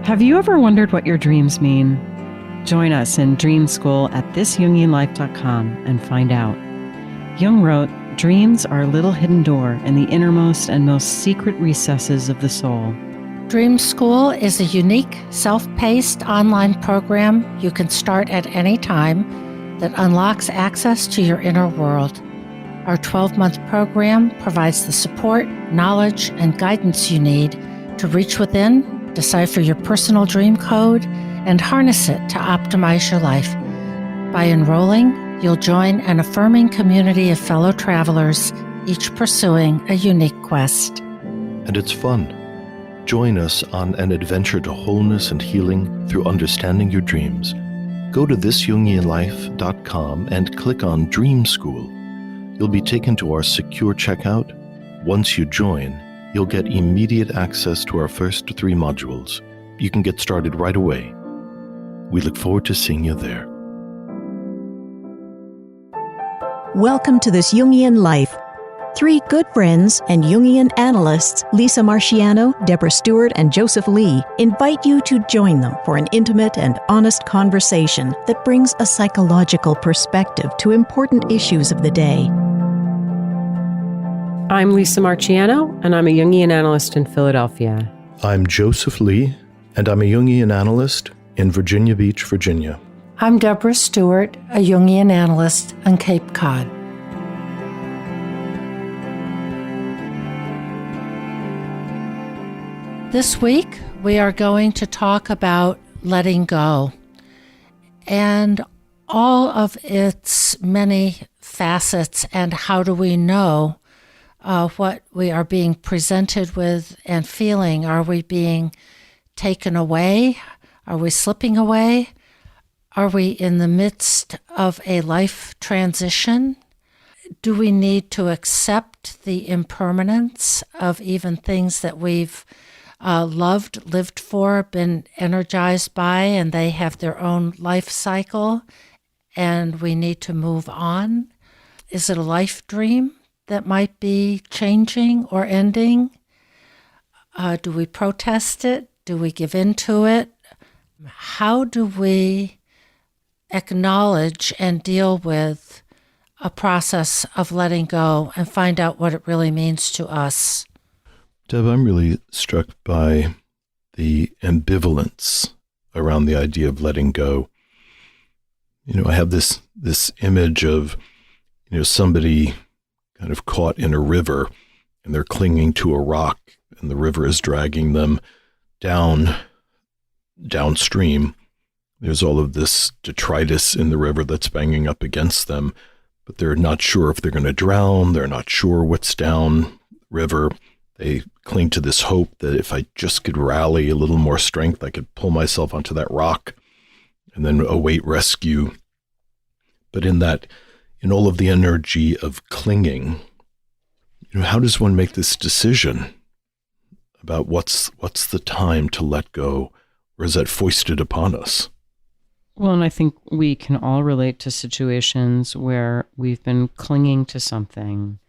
Have you ever wondered what your dreams mean? Join us in Dream School at thisjungianlife.com and find out. Jung wrote, "Dreams are a little hidden door in the innermost and most secret recesses of the soul." Dream School is a unique, self-paced online program you can start at any time that unlocks access to your inner world. Our 12-month program provides the support, knowledge, and guidance you need to reach within, decipher your personal dream code, and harness it to optimize your life. By enrolling, you'll join an affirming community of fellow travelers, each pursuing a unique quest. And it's fun. Join us on an adventure to wholeness and healing through understanding your dreams. Go to thisjungianlife.com and click on Dream School. You'll be taken to our secure checkout. Once you join, you'll get immediate access to our first 3 modules. You can get started right away. We look forward to seeing you there. Welcome to This Jungian Life. 3 good friends and Jungian analysts, Lisa Marciano, Deborah Stewart, and Joseph Lee, invite you to join them for an intimate and honest conversation that brings a psychological perspective to important issues of the day. I'm Lisa Marciano, and I'm a Jungian analyst in Philadelphia. I'm Joseph Lee, and I'm a Jungian analyst in Virginia Beach, Virginia. I'm Deborah Stewart, a Jungian analyst on Cape Cod. This week, we are going to talk about letting go and all of its many facets, and how do we know what we are being presented with and feeling. Are we being taken away? Are we slipping away? Are we in the midst of a life transition? Do we need to accept the impermanence of even things that we've loved, lived for, been energized by, and they have their own life cycle, and we need to move on? Is it a life dream that might be changing or ending? Do we protest it? Do we give in to it? How do we acknowledge and deal with a process of letting go and find out what it really means to us? Deb, I'm really struck by the ambivalence around the idea of letting go. I have this image of, somebody kind of caught in a river, and they're clinging to a rock, and the river is dragging them downstream. There's all of this detritus in the river that's banging up against them, but they're not sure if they're going to drown. They're not sure what's down river. They cling to this hope that if I just could rally a little more strength, I could pull myself onto that rock and then await rescue. But in all of the energy of clinging, how does one make this decision about what's the time to let go, or is that foisted upon us? Well, and I think we can all relate to situations where we've been clinging to something.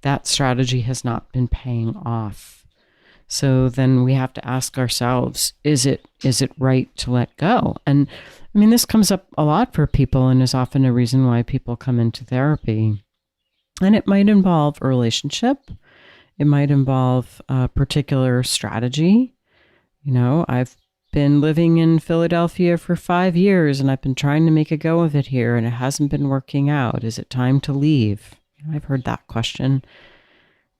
That strategy has not been paying off. So then we have to ask ourselves, is it right to let go? And I mean, this comes up a lot for people and is often a reason why people come into therapy. And it might involve a relationship. It might involve a particular strategy. I've been living in Philadelphia for 5 years and I've been trying to make a go of it here and it hasn't been working out. Is it time to leave? I've heard that question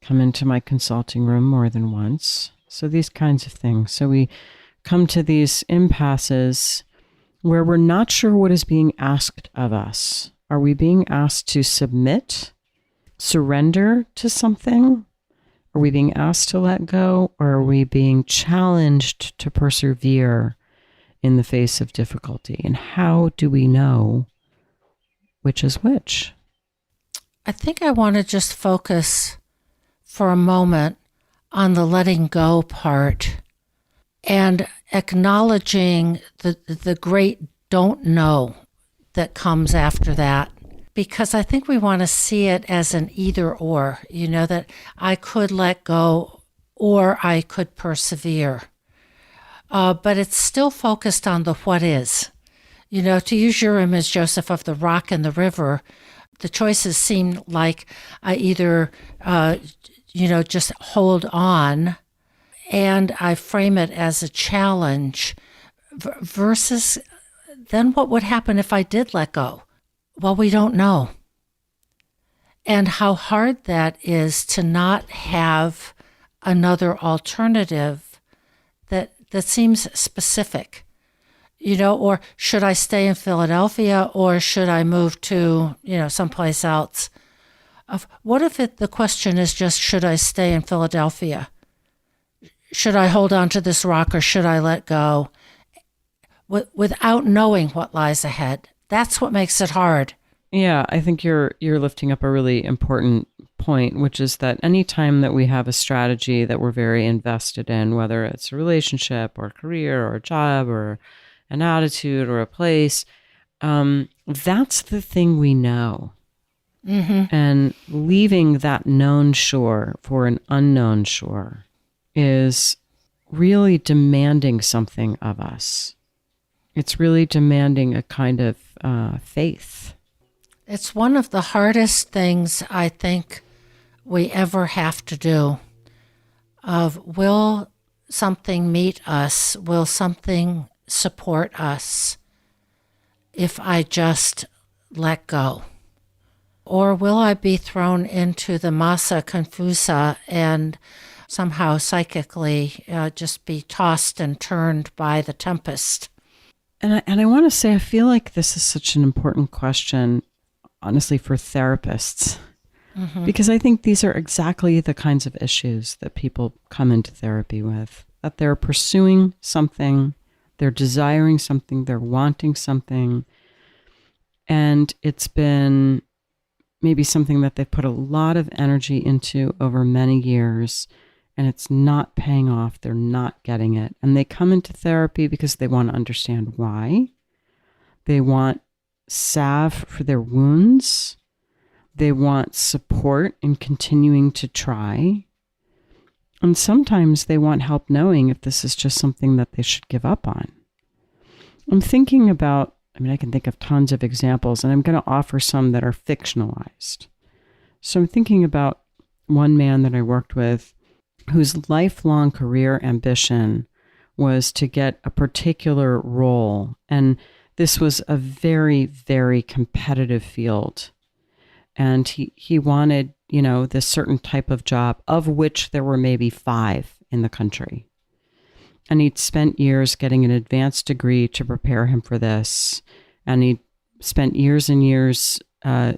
come into my consulting room more than once. So these kinds of things. So we come to these impasses where we're not sure what is being asked of us. Are we being asked to submit, surrender to something? Are we being asked to let go? Or are we being challenged to persevere in the face of difficulty? And how do we know which is which? I think I want to just focus for a moment on the letting go part and acknowledging the great don't know that comes after that. Because I think we want to see it as an either or, that I could let go or I could persevere. but it's still focused on the what is. To use your image, Joseph, of the rock and the river, the choices seem like I either, just hold on, and I frame it as a challenge versus then what would happen if I did let go? Well, we don't know. And how hard that is to not have another alternative that seems specific. Or should I stay in Philadelphia or should I move to, someplace else? What if the question is just, should I stay in Philadelphia? Should I hold on to this rock or should I let go? Without knowing what lies ahead. That's what makes it hard. Yeah, I think you're lifting up a really important point, which is that anytime that we have a strategy that we're very invested in, whether it's a relationship or a career or a job or an attitude or a place, that's the thing we know. Mm-hmm. And leaving that known shore for an unknown shore is really demanding something of us. It's really demanding a kind of faith. It's one of the hardest things I think we ever have to do. Will something meet us? Will something support us if I just let go? Or will I be thrown into the massa confusa and somehow psychically just be tossed and turned by the tempest? And I want to say, I feel like this is such an important question, honestly, for therapists, because I think these are exactly the kinds of issues that people come into therapy with, that they're pursuing something, they're desiring something, they're wanting something, and it's been maybe something that they've put a lot of energy into over many years, and it's not paying off. They're not getting it. And they come into therapy because they want to understand why. They want salve for their wounds. They want support in continuing to try. And sometimes they want help knowing if this is just something that they should give up on. I'm thinking about, I can think of tons of examples, and I'm going to offer some that are fictionalized. So I'm thinking about one man that I worked with whose lifelong career ambition was to get a particular role. And this was a very, very competitive field. And he wanted, this certain type of job, of which there were maybe 5 in the country. And he'd spent years getting an advanced degree to prepare him for this. And he'd spent years and years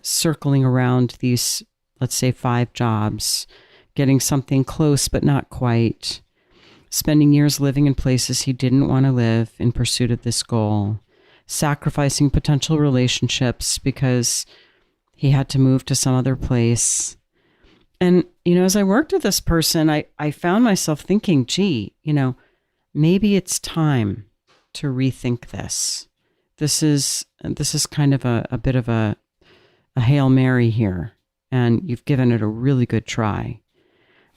circling around these, let's say, 5 jobs, getting something close but not quite, spending years living in places he didn't want to live in pursuit of this goal, sacrificing potential relationships because he had to move to some other place. And, as I worked with this person, I found myself thinking, gee, maybe it's time to rethink this. This is kind of a bit of a Hail Mary here, and you've given it a really good try.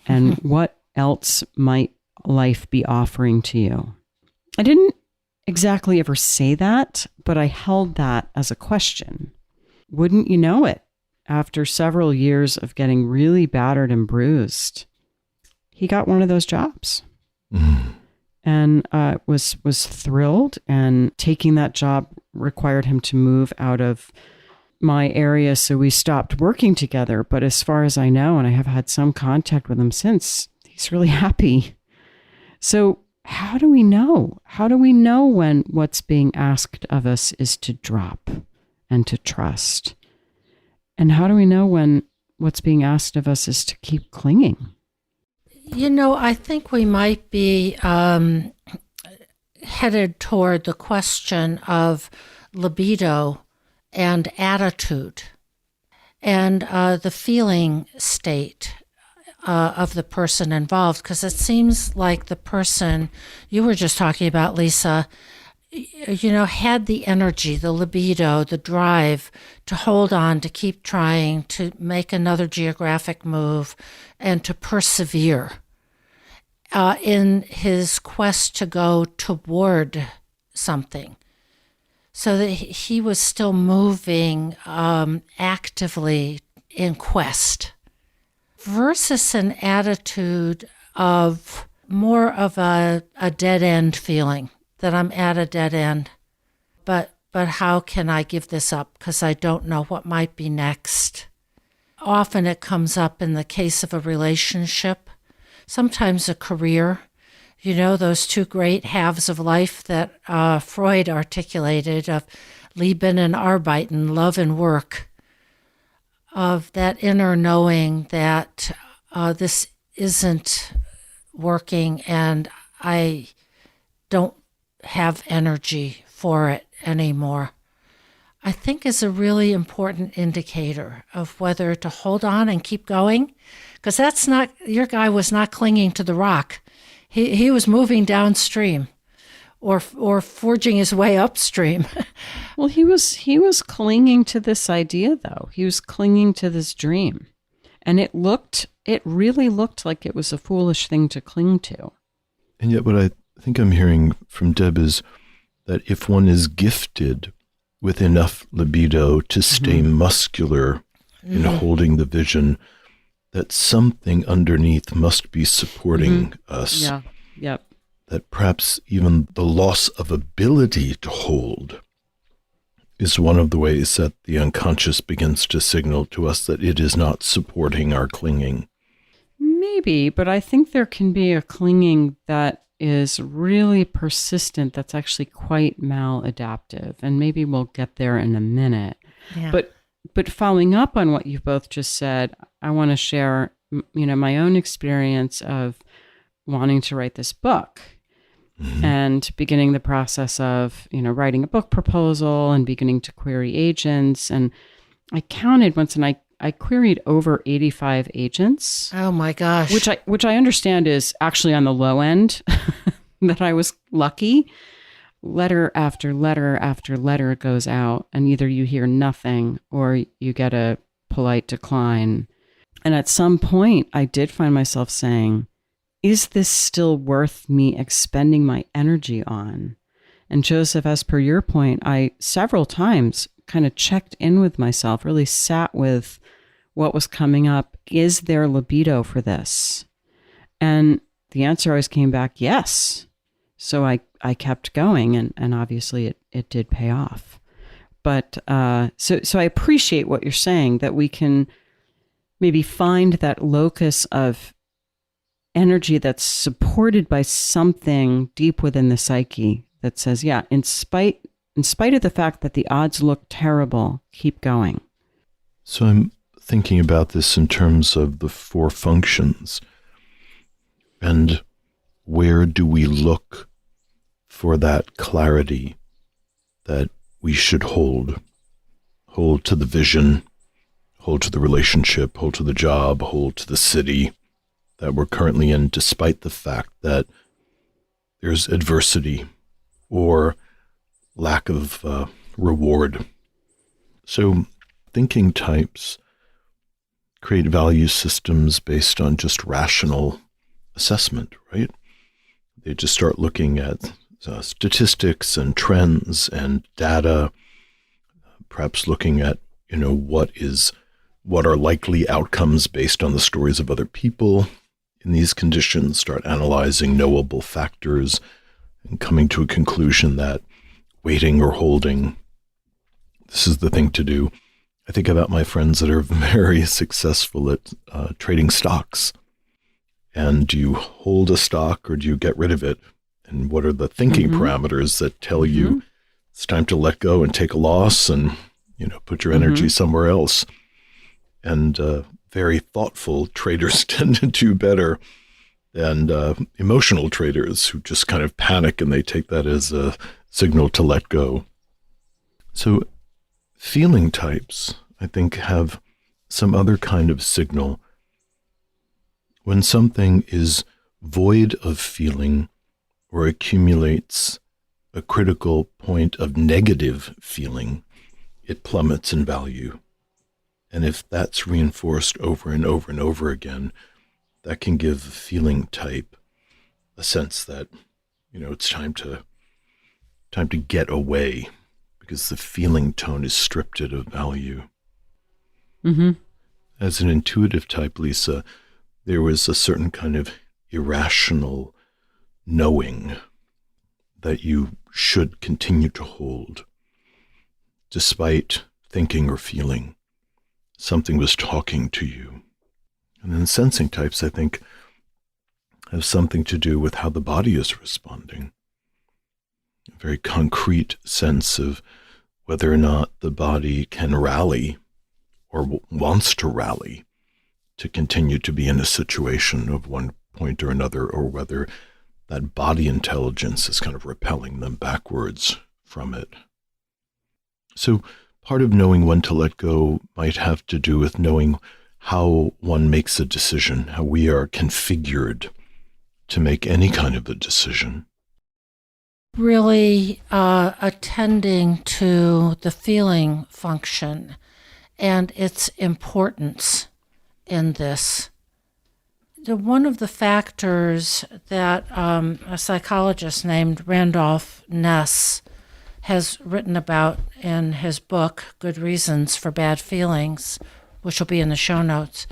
And what else might life be offering to you? I didn't exactly ever say that, but I held that as a question. Wouldn't you know it? After several years of getting really battered and bruised, he got one of those jobs. And was thrilled, and taking that job required him to move out of my area, so we stopped working together. But as far as I know, and I have had some contact with him since, he's really happy. So how do we know? How do we know when what's being asked of us is to drop and to trust? And how do we know when what's being asked of us is to keep clinging? I think we might be headed toward the question of libido and attitude and the feeling state of the person involved, because it seems like the person you were just talking about, Lisa, had the energy, the libido, the drive to hold on, to keep trying, to make another geographic move, and to persevere. in his quest to go toward something. So that he was still moving actively in quest, versus an attitude of more of a dead end feeling, that I'm at a dead end. But how can I give this up? Because I don't know what might be next. Often it comes up in the case of a relationship, sometimes a career. You know, those two great halves of life that Freud articulated, of Leben and Arbeiten, love and work, of that inner knowing that this isn't working and I don't have energy for it anymore, I think is a really important indicator of whether to hold on and keep going. Because that's not, your guy was not clinging to the rock. He was moving downstream or forging his way upstream. Well, he was clinging to this idea, though. He was clinging to this dream. And it really looked like it was a foolish thing to cling to. And yet what I think I'm hearing from Deb is that if one is gifted with enough libido to stay muscular in holding the vision, that something underneath must be supporting us. Yeah. Yep. That perhaps even the loss of ability to hold is one of the ways that the unconscious begins to signal to us that it is not supporting our clinging. Maybe, but I think there can be a clinging that is really persistent, that's actually quite maladaptive. And maybe we'll get there in a minute. Yeah. But following up on what you both just said, I want to share, my own experience of wanting to write this book and beginning the process of, writing a book proposal and beginning to query agents. And I counted once, and I queried over 85 agents. Oh my gosh. Which I understand is actually on the low end, that I was lucky. Letter after letter after letter goes out, and either you hear nothing or you get a polite decline. And at some point, I did find myself saying, is this still worth me expending my energy on? And Joseph, as per your point, I several times kind of checked in with myself, really sat with what was coming up. Is there libido for this? And the answer always came back, yes. So I kept going, and obviously it did pay off. But so I appreciate what you're saying, that we can maybe find that locus of energy that's supported by something deep within the psyche that says, yeah, in spite of the fact that the odds look terrible, keep going. So I'm thinking about this in terms of the four functions. And where do we look for that clarity that we should hold? Hold to the vision, hold to the relationship, hold to the job, hold to the city that we're currently in, despite the fact that there's adversity or lack of reward. So thinking types create value systems based on just rational assessment, right? They just start looking at statistics and trends and data, perhaps looking at, what are likely outcomes based on the stories of other people in these conditions, start analyzing knowable factors and coming to a conclusion that waiting or holding, this is the thing to do. I think about my friends that are very successful at trading stocks. And do you hold a stock or do you get rid of it? And what are the thinking parameters that tell you it's time to let go and take a loss and, put your energy somewhere else? And very thoughtful traders tend to do better than emotional traders who just kind of panic and they take that as a signal to let go. So feeling types, I think, have some other kind of signal. When something is void of feeling or accumulates a critical point of negative feeling, it plummets in value. And if that's reinforced over and over and over again, that can give a feeling type a sense that, it's time to get away because the feeling tone is stripped it of value. Mm-hmm. As an intuitive type, Lisa, there was a certain kind of irrational knowing that you should continue to hold, despite thinking or feeling. Something was talking to you. And then sensing types, I think, have something to do with how the body is responding. A very concrete sense of whether or not the body can rally or wants to rally to continue to be in a situation of one point or another, or whether that body intelligence is kind of repelling them backwards from it. So part of knowing when to let go might have to do with knowing how one makes a decision, how we are configured to make any kind of a decision. Really attending to the feeling function and its importance in this. One of the factors that a psychologist named Randolph Ness has written about in his book, Good Reasons for Bad Feelings, which will be in the show notes,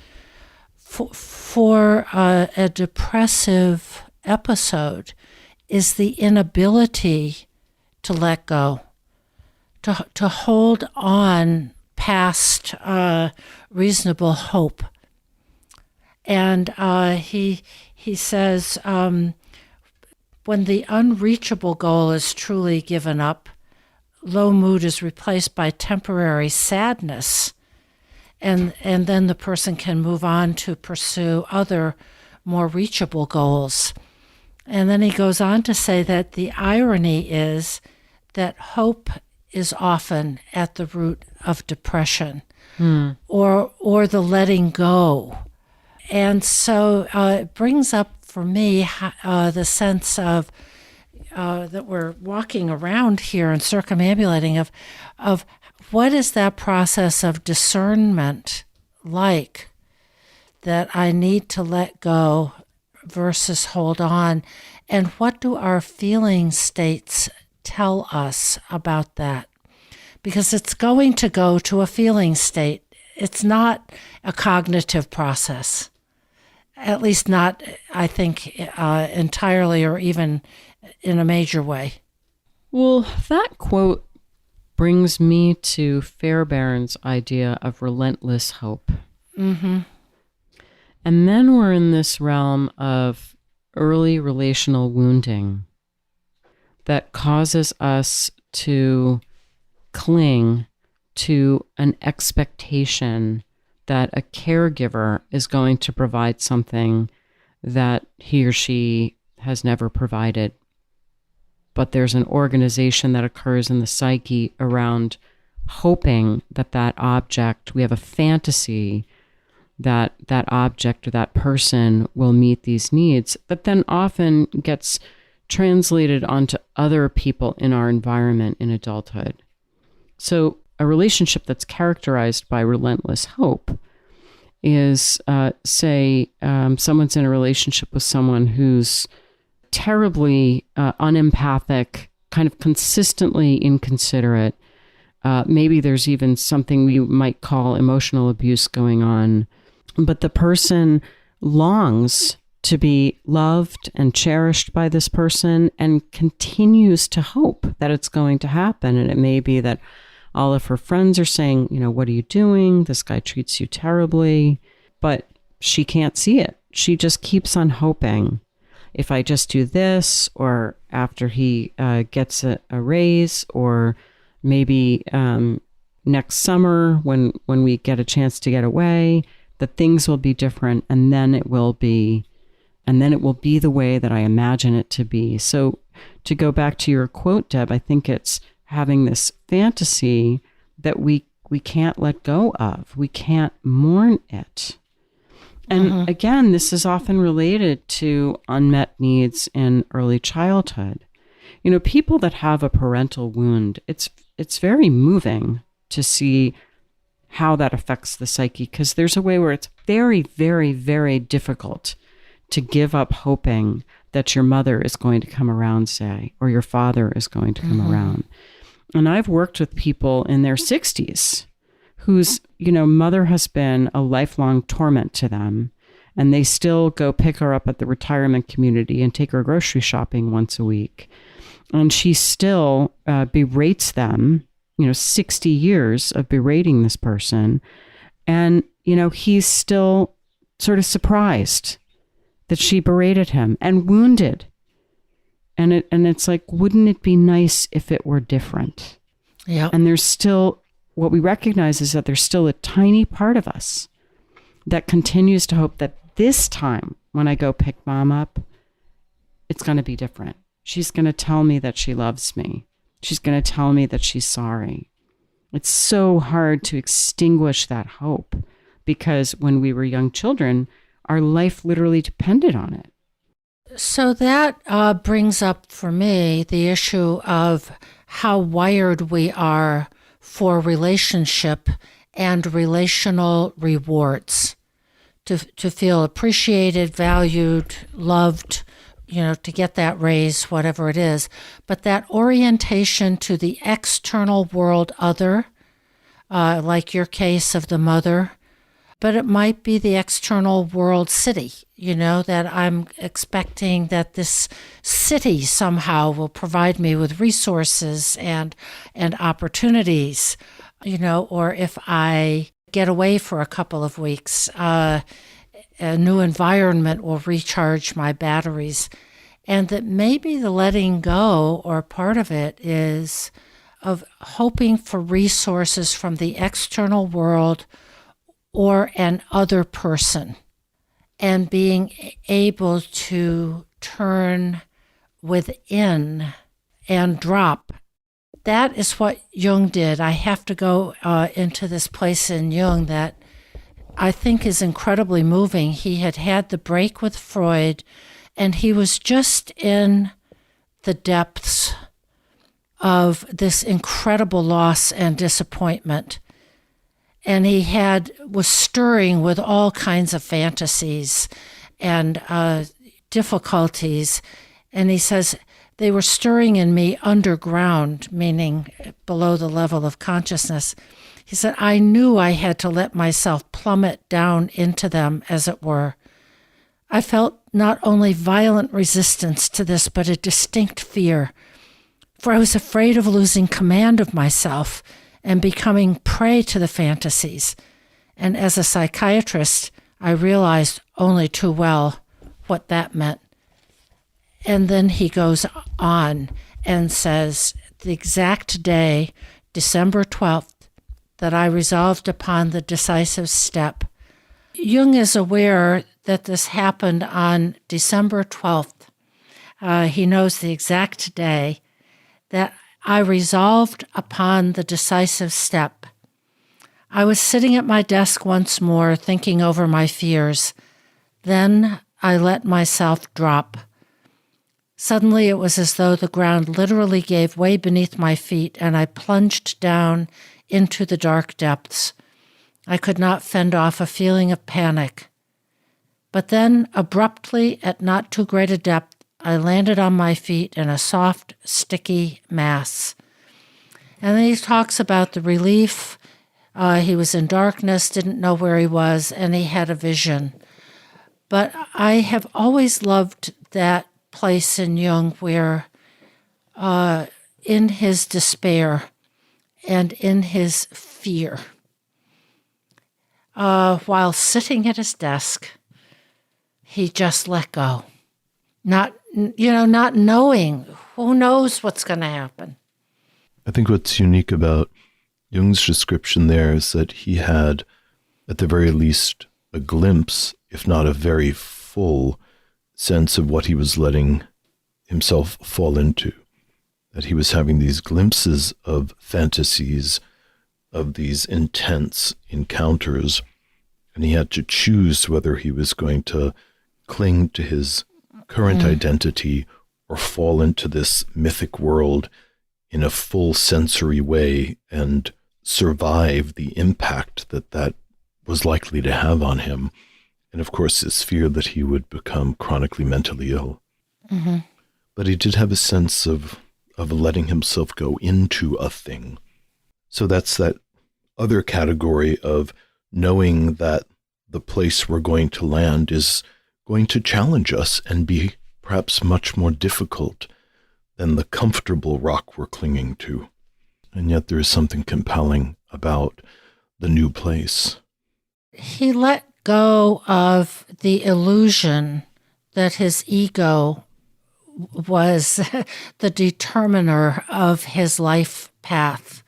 for a depressive episode is the inability to let go, to hold on past reasonable hope. And he says, when the unreachable goal is truly given up, low mood is replaced by temporary sadness. And then the person can move on to pursue other more reachable goals. And then he goes on to say that the irony is that hope is often at the root of depression or the letting go. And so it brings up for me the sense of that we're walking around here and circumambulating of what is that process of discernment like that I need to let go versus hold on, and what do our feeling states tell us about that? Because it's going to go to a feeling state. It's not a cognitive process, at least not, I think, entirely or even in a major way. Well, that quote brings me to Fairbairn's idea of relentless hope. Mm-hmm. And then we're in this realm of early relational wounding that causes us to cling to an expectation that a caregiver is going to provide something that he or she has never provided. But there's an organization that occurs in the psyche around hoping that that object, we have a fantasy that that object or that person will meet these needs, that then often gets translated onto other people in our environment in adulthood. So a relationship that's characterized by relentless hope is, someone's in a relationship with someone who's terribly unempathic, kind of consistently inconsiderate. Maybe there's even something we might call emotional abuse going on. But the person longs to be loved and cherished by this person and continues to hope that it's going to happen. And it may be that all of her friends are saying, what are you doing? This guy treats you terribly. But she can't see it. She just keeps on hoping. If I just do this, or after he gets a raise, or maybe next summer when we get a chance to get away, that things will be different, and then it will be the way that I imagine it to be. So to go back to your quote, Deb, I think it's having this fantasy that we can't let go of. We can't mourn it. And again, this is often related to unmet needs in early childhood. People that have a parental wound, it's very moving to see how that affects the psyche, because there's a way where it's very, very, very difficult to give up hoping that your mother is going to come around, say, or your father is going to come around. And I've worked with people in their 60s whose, mother has been a lifelong torment to them. And they still go pick her up at the retirement community and take her grocery shopping once a week. And she still berates them, 60 years of berating this person. And, he's still sort of surprised that she berated him and wounded. And it's like, wouldn't it be nice if it were different? Yeah. And there's still, what we recognize is that there's still a tiny part of us that continues to hope that this time when I go pick mom up, it's going to be different. She's going to tell me that she loves me. She's going to tell me that she's sorry. It's so hard to extinguish that hope because when we were young children, our life literally depended on it. So that brings up for me the issue of how wired we are for relationship and relational rewards. To feel appreciated, valued, loved, to get that raise, whatever it is. But that orientation to the external world other, like your case of the mother, but it might be the external world city, that I'm expecting that this city somehow will provide me with resources and opportunities, or if I get away for a couple of weeks, a new environment will recharge my batteries. And that maybe the letting go, or part of it, is of hoping for resources from the external world or an other person, and being able to turn within and drop. That is what Jung did. I have to go into this place in Jung that I think is incredibly moving. He had had the break with Freud, and he was just in the depths of this incredible loss and disappointment. And he was stirring with all kinds of fantasies and difficulties. And he says, they were stirring in me underground, meaning below the level of consciousness. He said, I knew I had to let myself plummet down into them, as it were. I felt not only violent resistance to this, but a distinct fear, for I was afraid of losing command of myself and becoming prey to the fantasies. And as a psychiatrist, I realized only too well what that meant. And then he goes on and says, the exact day, December 12th, that I resolved upon the decisive step. Jung is aware that this happened on December 12th. He knows the exact day that I resolved upon the decisive step. I was sitting at my desk once more, thinking over my fears. Then I let myself drop. Suddenly it was as though the ground literally gave way beneath my feet, and I plunged down into the dark depths. I could not fend off a feeling of panic. But then, abruptly, at not too great a depth, I landed on my feet in a soft, sticky mass. And then he talks about the relief. He was in darkness, didn't know where he was, and he had a vision. But I have always loved that place in Jung where, in his despair and in his fear, while sitting at his desk, he just let go. Not knowing, who knows what's going to happen. I think what's unique about Jung's description there is that he had, at the very least, a glimpse, if not a very full sense of what he was letting himself fall into. That he was having these glimpses of fantasies, of these intense encounters, and he had to choose whether he was going to cling to his current identity or fall into this mythic world in a full sensory way and survive the impact that was likely to have on him. And of course, his fear that he would become chronically mentally ill. Mm-hmm. But he did have a sense of letting himself go into a thing. So that's that other category of knowing that the place we're going to land is going to challenge us and be perhaps much more difficult than the comfortable rock we're clinging to. And yet there is something compelling about the new place. He let go of the illusion that his ego was the determiner of his life path.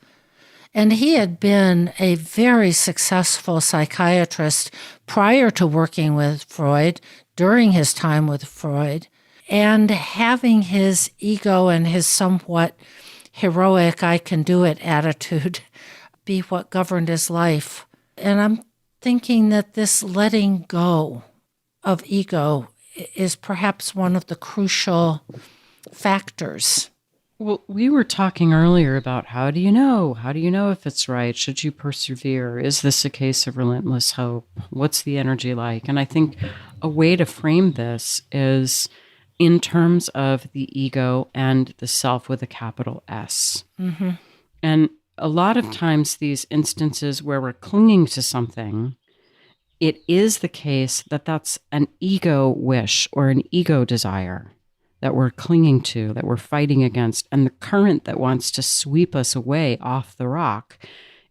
And he had been a very successful psychiatrist prior to working with Freud, during his time with Freud, and having his ego and his somewhat heroic, I can do it attitude be what governed his life. And I'm thinking that this letting go of ego is perhaps one of the crucial factors. Well, we were talking earlier about how do you know? How do you know if it's right? Should you persevere? Is this a case of relentless hope? What's the energy like? And I think a way to frame this is in terms of the ego and the self with a capital S. Mm-hmm. And a lot of times these instances where we're clinging to something, it is the case that that's an ego wish or an ego desire that we're clinging to, that we're fighting against. And the current that wants to sweep us away off the rock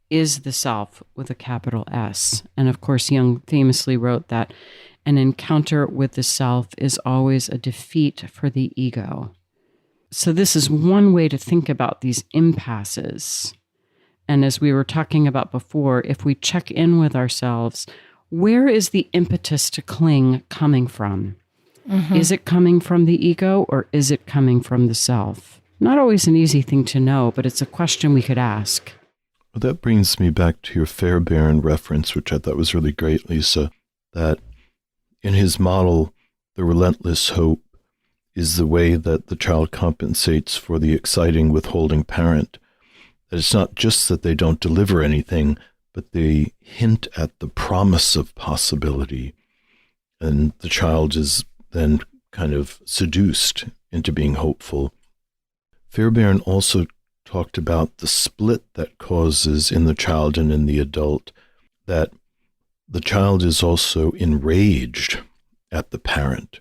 is the self with a capital S. And of course, Jung famously wrote that an encounter with the self is always a defeat for the ego. So this is one way to think about these impasses. And as we were talking about before, if we check in with ourselves, where is the impetus to cling coming from? Mm-hmm. Is it coming from the ego or is it coming from the self? Not always an easy thing to know, but it's a question we could ask. Well, that brings me back to your Fairbairn reference, which I thought was really great, Lisa, that in his model, the relentless hope is the way that the child compensates for the exciting withholding parent. That it's not just that they don't deliver anything, but they hint at the promise of possibility. And the child is then kind of seduced into being hopeful. Fairbairn also talked about the split that causes in the child and in the adult, that the child is also enraged at the parent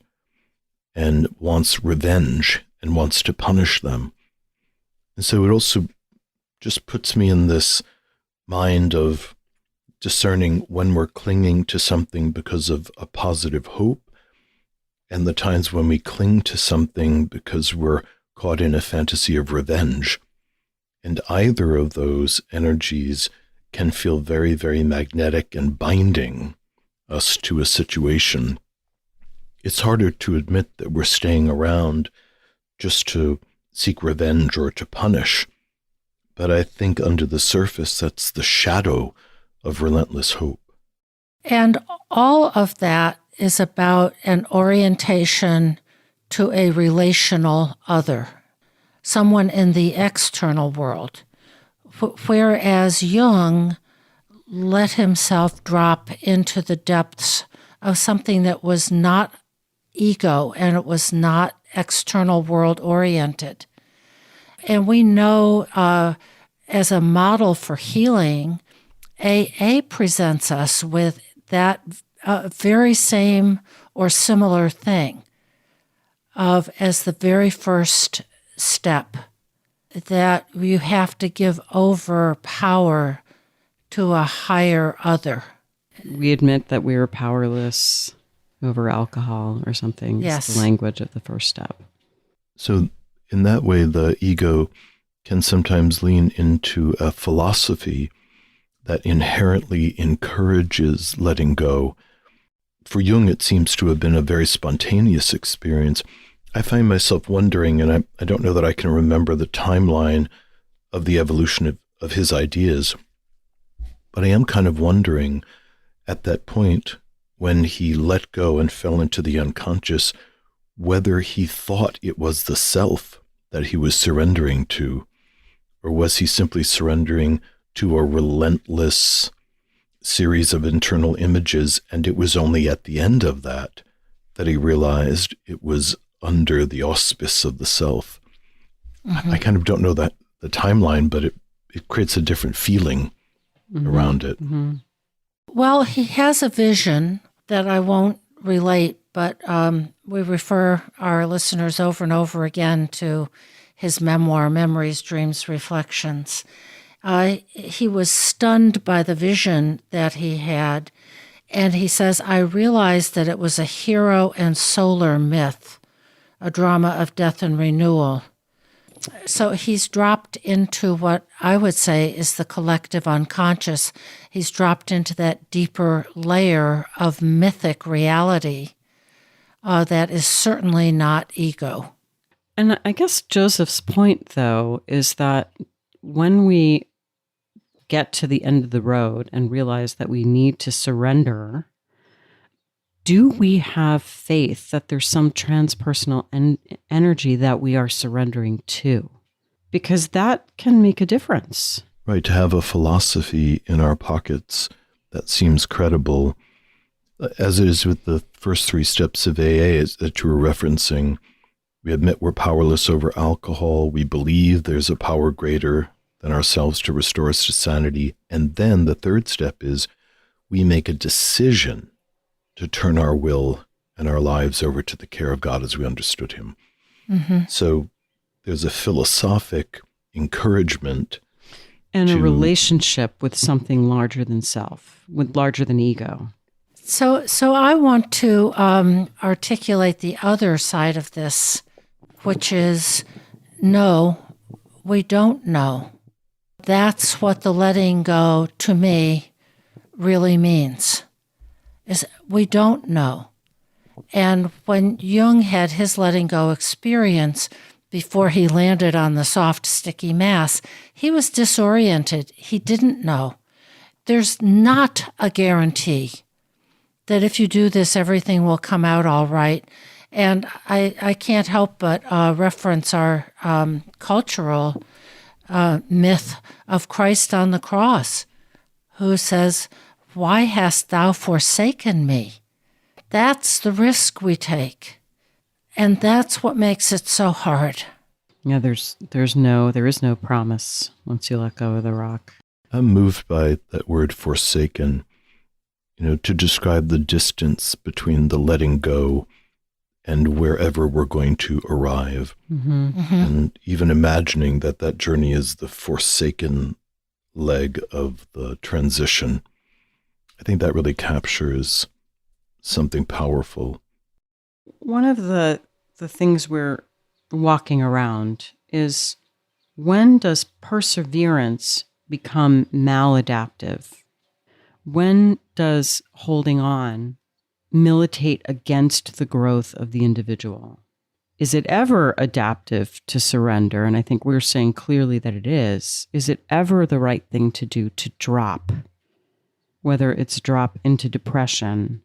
and wants revenge and wants to punish them. And so it also just puts me in this mind of discerning when we're clinging to something because of a positive hope and the times when we cling to something because we're caught in a fantasy of revenge. And either of those energies can feel very, very magnetic and binding us to a situation. It's harder to admit that we're staying around just to seek revenge or to punish. But I think under the surface, that's the shadow of relentless hope. And all of that is about an orientation to a relational other, someone in the external world. Whereas Jung let himself drop into the depths of something that was not ego and it was not external world oriented. And we know as a model for healing, AA presents us with that very same or similar thing as the very first step, that you have to give over power to a higher other. We admit that we are powerless over alcohol or something. Yes. It's the language of the first step. So in that way, the ego can sometimes lean into a philosophy that inherently encourages letting go. For Jung, it seems to have been a very spontaneous experience. I find myself wondering, and I don't know that I can remember the timeline of the evolution of his ideas, but I am kind of wondering at that point when he let go and fell into the unconscious, whether he thought it was the self that he was surrendering to, or was he simply surrendering to a relentless series of internal images, and it was only at the end of that he realized it was under the auspice of the self. I kind of don't know the timeline, but it creates a different feeling around it. Well, he has a vision that I won't relate, but we refer our listeners over and over again to his memoir, Memories, Dreams, Reflections. He was stunned by the vision that he had, and he says, I realized that it was a hero and solar myth, a drama of death and renewal. So he's dropped into what I would say is the collective unconscious. He's dropped into that deeper layer of mythic reality that is certainly not ego. And I guess Joseph's point, though, is that when we get to the end of the road and realize that we need to surrender, do we have faith that there's some transpersonal energy that we are surrendering to? Because that can make a difference. Right, to have a philosophy in our pockets that seems credible, as it is with the first 3 steps of AA that you were referencing. We admit we're powerless over alcohol. We believe there's a power greater than ourselves to restore us to sanity. And then the 3rd step is we make a decision to turn our will and our lives over to the care of God as we understood him. So there's a philosophic encouragement. And a relationship with something larger than self, with larger than ego. So I want to articulate the other side of this, which is no, we don't know. That's what the letting go to me really means, is we don't know. And when Jung had his letting go experience before he landed on the soft, sticky mass, he was disoriented. He didn't know. There's not a guarantee that if you do this, everything will come out all right. And I can't help but reference our cultural myth of Christ on the cross, who says, why hast thou forsaken me? That's the risk we take. And that's what makes it so hard. Yeah, there is no promise once you let go of the rock. I'm moved by that word forsaken, to describe the distance between the letting go and wherever we're going to arrive. And even imagining that journey is the forsaken leg of the transition. I think that really captures something powerful. One of the things we're walking around is, when does perseverance become maladaptive? When does holding on militate against the growth of the individual? Is it ever adaptive to surrender? And I think we're saying clearly that it is. Is it ever the right thing to do to drop? Whether it's drop into depression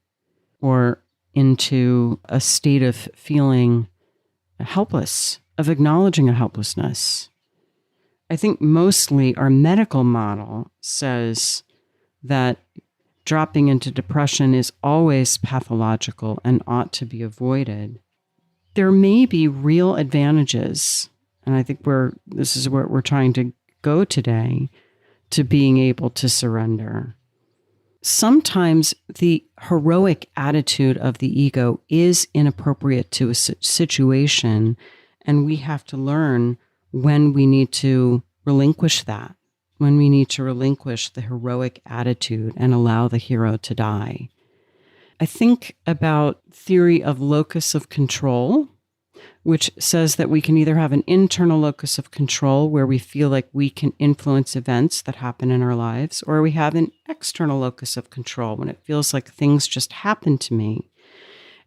or into a state of feeling helpless, of acknowledging a helplessness. I think mostly our medical model says that dropping into depression is always pathological and ought to be avoided. There may be real advantages, and I think this is where we're trying to go today, to being able to surrender. Sometimes the heroic attitude of the ego is inappropriate to a situation, and we have to learn when we need to relinquish that, when we need to relinquish the heroic attitude and allow the hero to die. I think about theory of locus of control, which says that we can either have an internal locus of control where we feel like we can influence events that happen in our lives, or we have an external locus of control when it feels like things just happen to me.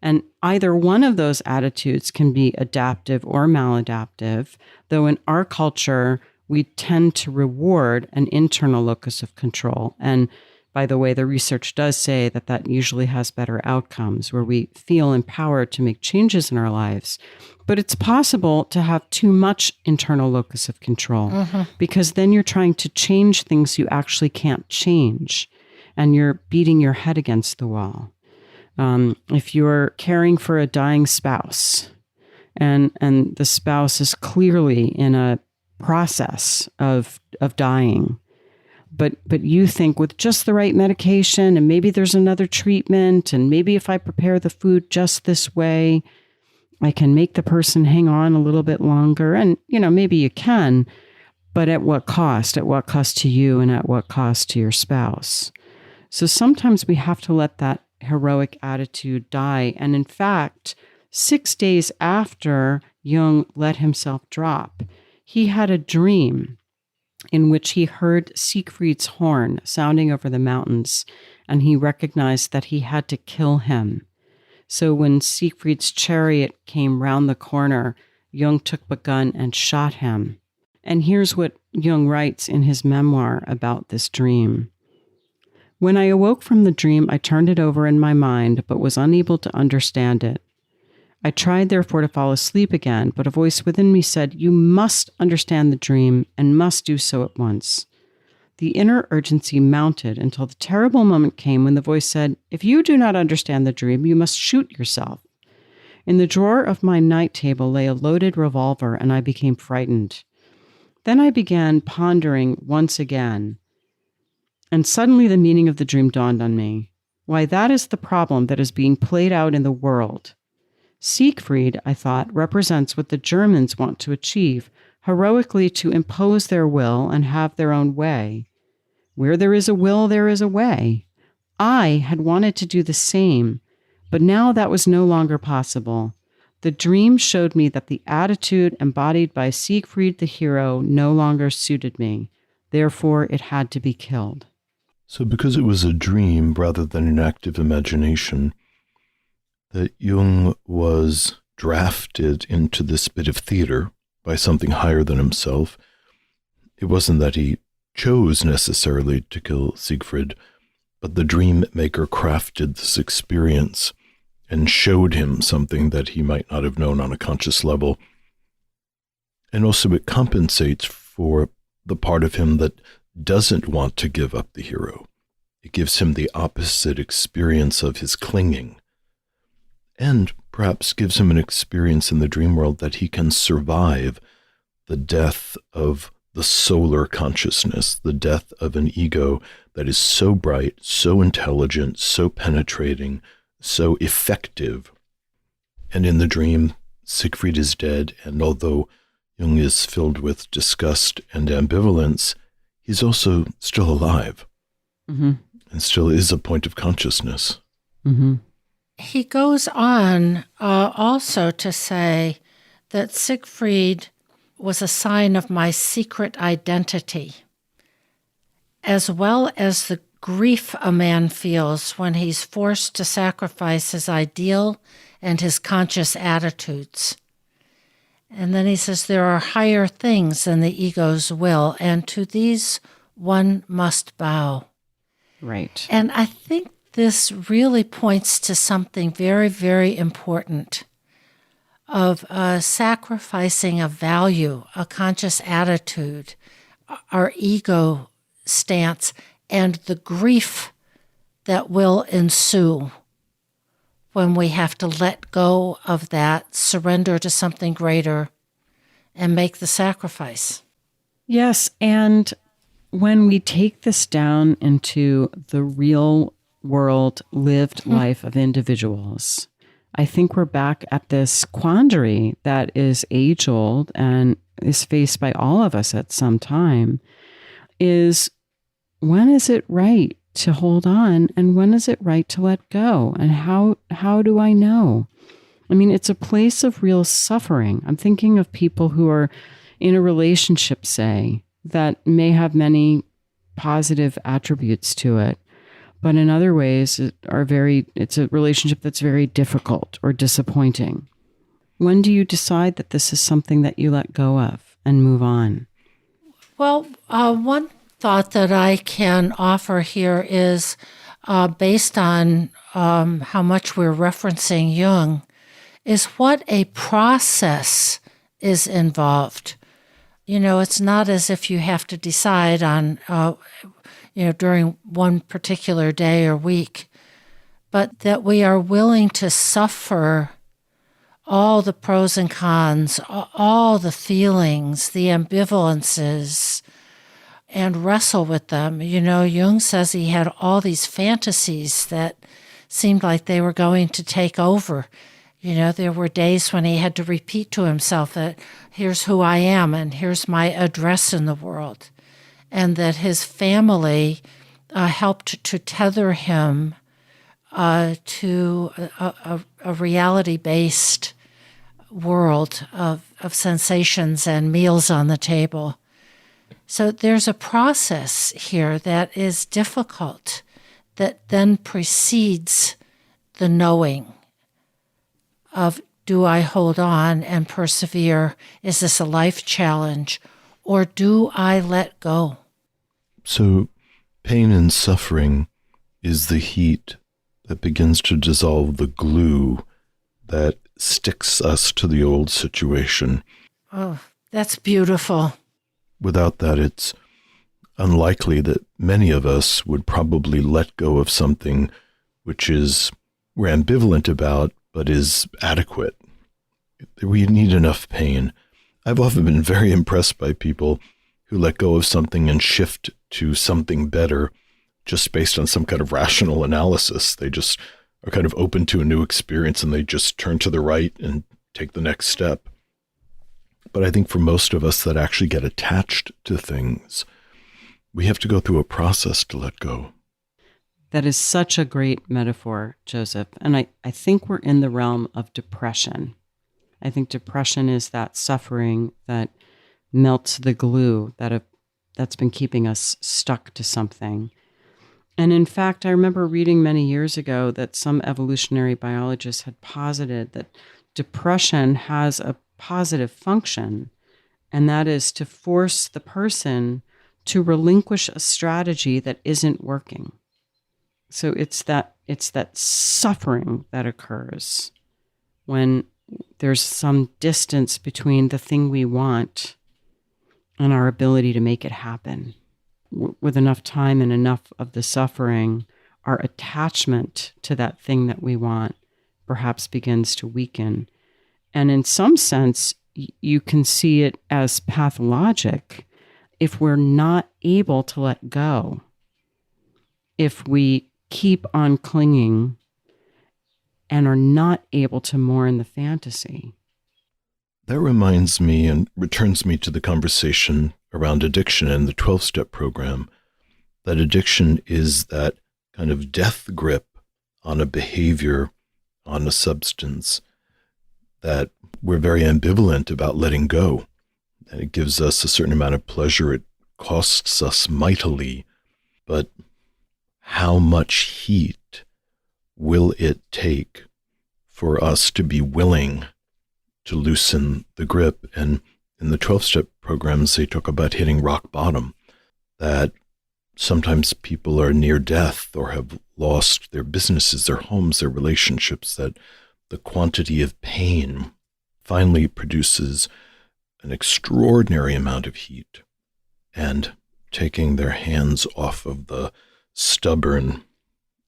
And either one of those attitudes can be adaptive or maladaptive, though in our culture, we tend to reward an internal locus of control. And by the way, the research does say that usually has better outcomes, where we feel empowered to make changes in our lives. But it's possible to have too much internal locus of control, because then you're trying to change things you actually can't change, and you're beating your head against the wall. If you're caring for a dying spouse and the spouse is clearly in a process of dying. But you think with just the right medication, and maybe there's another treatment, and maybe if I prepare the food just this way, I can make the person hang on a little bit longer. And, maybe you can, but at what cost? At what cost to you and at what cost to your spouse? So sometimes we have to let that heroic attitude die. And in fact, 6 days after Jung let himself drop, he had a dream in which he heard Siegfried's horn sounding over the mountains, and he recognized that he had to kill him. So when Siegfried's chariot came round the corner, Jung took a gun and shot him. And here's what Jung writes in his memoir about this dream. When I awoke from the dream, I turned it over in my mind, but was unable to understand it. I tried, therefore, to fall asleep again, but a voice within me said, "You must understand the dream and must do so at once." The inner urgency mounted until the terrible moment came when the voice said, "If you do not understand the dream, you must shoot yourself." In the drawer of my night table lay a loaded revolver, and I became frightened. Then I began pondering once again, and suddenly the meaning of the dream dawned on me. Why, that is the problem that is being played out in the world. Siegfried, I thought, represents what the Germans want to achieve, heroically to impose their will and have their own way. Where there is a will, there is a way. I had wanted to do the same, but now that was no longer possible. The dream showed me that the attitude embodied by Siegfried the hero no longer suited me. Therefore, it had to be killed. So because it was a dream rather than an active imagination, that Jung was drafted into this bit of theater by something higher than himself. It wasn't that he chose necessarily to kill Siegfried, but the dream maker crafted this experience and showed him something that he might not have known on a conscious level. And also it compensates for the part of him that doesn't want to give up the hero. It gives him the opposite experience of his clinging, and perhaps gives him an experience in the dream world that he can survive the death of the solar consciousness, the death of an ego that is so bright, so intelligent, so penetrating, so effective. And in the dream, Siegfried is dead, and although Jung is filled with disgust and ambivalence, he's also still alive, and still is a point of consciousness. He goes on also to say that Siegfried was a sign of my secret identity, as well as the grief a man feels when he's forced to sacrifice his ideal and his conscious attitudes. And then he says there are higher things than the ego's will, and to these one must bow. Right. And I think this really points to something very, very important of sacrificing a value, a conscious attitude, our ego stance, and the grief that will ensue when we have to let go of that, surrender to something greater, and make the sacrifice. Yes, and when we take this down into the real world, lived life of individuals, I think we're back at this quandary that is age-old and is faced by all of us at some time, is when is it right to hold on and when is it right to let go? And how do I know? I mean, it's a place of real suffering. I'm thinking of people who are in a relationship, say, that may have many positive attributes to it, but in other ways it's a relationship that's very difficult or disappointing. When do you decide that this is something that you let go of and move on? Well, one thought that I can offer here is based on how much we're referencing Jung, is what a process is involved. You know, it's not as if you have to decide on during one particular day or week, but that we are willing to suffer all the pros and cons, all the feelings, the ambivalences, and wrestle with them. Jung says he had all these fantasies that seemed like they were going to take over. There were days when he had to repeat to himself that here's who I am and here's my address in the world. And that his family helped to tether him to a reality-based world of sensations and meals on the table. So there's a process here that is difficult that then precedes the knowing of, do I hold on and persevere? Is this a life challenge? Or do I let go? So pain and suffering is the heat that begins to dissolve the glue that sticks us to the old situation. Oh, that's beautiful. Without that, it's unlikely that many of us would probably let go of something which we're ambivalent about, but is adequate. We need enough pain. I've often been very impressed by people who let go of something and shift to something better just based on some kind of rational analysis. They just are kind of open to a new experience and they just turn to the right and take the next step. But I think for most of us that actually get attached to things, we have to go through a process to let go. That is such a great metaphor, Joseph. And I think we're in the realm of depression. I think depression is that suffering that melts the glue that's been keeping us stuck to something. And in fact, I remember reading many years ago that some evolutionary biologists had posited that depression has a positive function, and that is to force the person to relinquish a strategy that isn't working. So it's that suffering that occurs when there's some distance between the thing we want and our ability to make it happen. With enough time and enough of the suffering, our attachment to that thing that we want perhaps begins to weaken. And in some sense, you can see it as pathologic if we're not able to let go, if we keep on clinging and are not able to mourn the fantasy. That reminds me and returns me to the conversation around addiction and the 12-step program, that addiction is that kind of death grip on a behavior, on a substance, that we're very ambivalent about letting go. And it gives us a certain amount of pleasure. It costs us mightily. But how much heat will it take for us to be willing to loosen the grip? And in the 12-step programs, they talk about hitting rock bottom, that sometimes people are near death or have lost their businesses, their homes, their relationships, that the quantity of pain finally produces an extraordinary amount of heat, and taking their hands off of the stubborn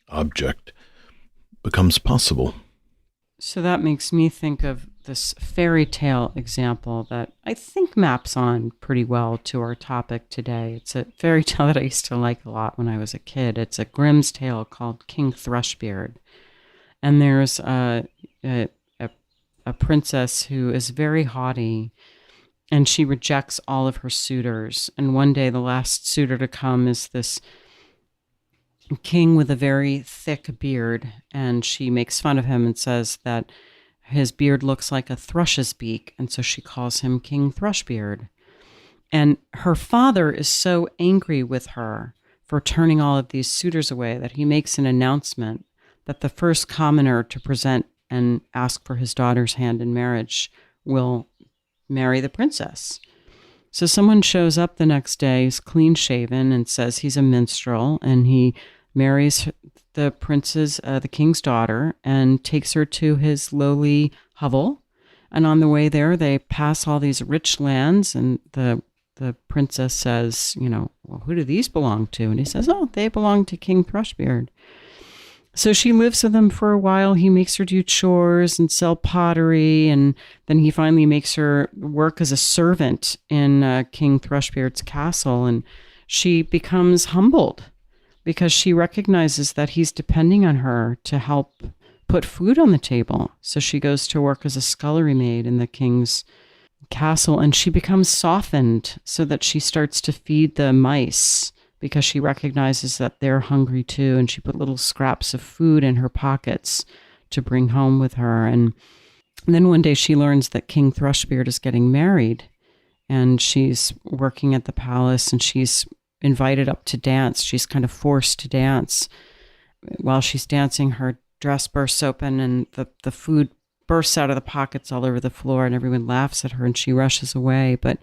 object becomes possible. So that makes me think of this fairy tale example that I think maps on pretty well to our topic today. It's a fairy tale that I used to like a lot when I was a kid. It's a Grimm's tale called King Thrushbeard. And there's a princess who is very haughty, and she rejects all of her suitors. And one day the last suitor to come is this king with a very thick beard, and she makes fun of him and says that his beard looks like a thrush's beak, and so she calls him King Thrushbeard. And her father is so angry with her for turning all of these suitors away that he makes an announcement that the first commoner to present and ask for his daughter's hand in marriage will marry the princess. So someone shows up the next day, he's clean shaven, and says he's a minstrel, and he marries the the king's daughter, and takes her to his lowly hovel. And on the way there, they pass all these rich lands, and the princess says, well, who do these belong to? And he says, oh, they belong to King Thrushbeard. So she lives with him for a while. He makes her do chores and sell pottery. And then he finally makes her work as a servant in King Thrushbeard's castle. And she becomes humbled because she recognizes that he's depending on her to help put food on the table. So she goes to work as a scullery maid in the king's castle, and she becomes softened so that she starts to feed the mice because she recognizes that they're hungry too. And she put little scraps of food in her pockets to bring home with her. And then one day she learns that King Thrushbeard is getting married, and she's working at the palace, and she's invited up to dance. She's kind of forced to dance. While she's dancing, her dress bursts open and the food bursts out of the pockets all over the floor, and everyone laughs at her and she rushes away. But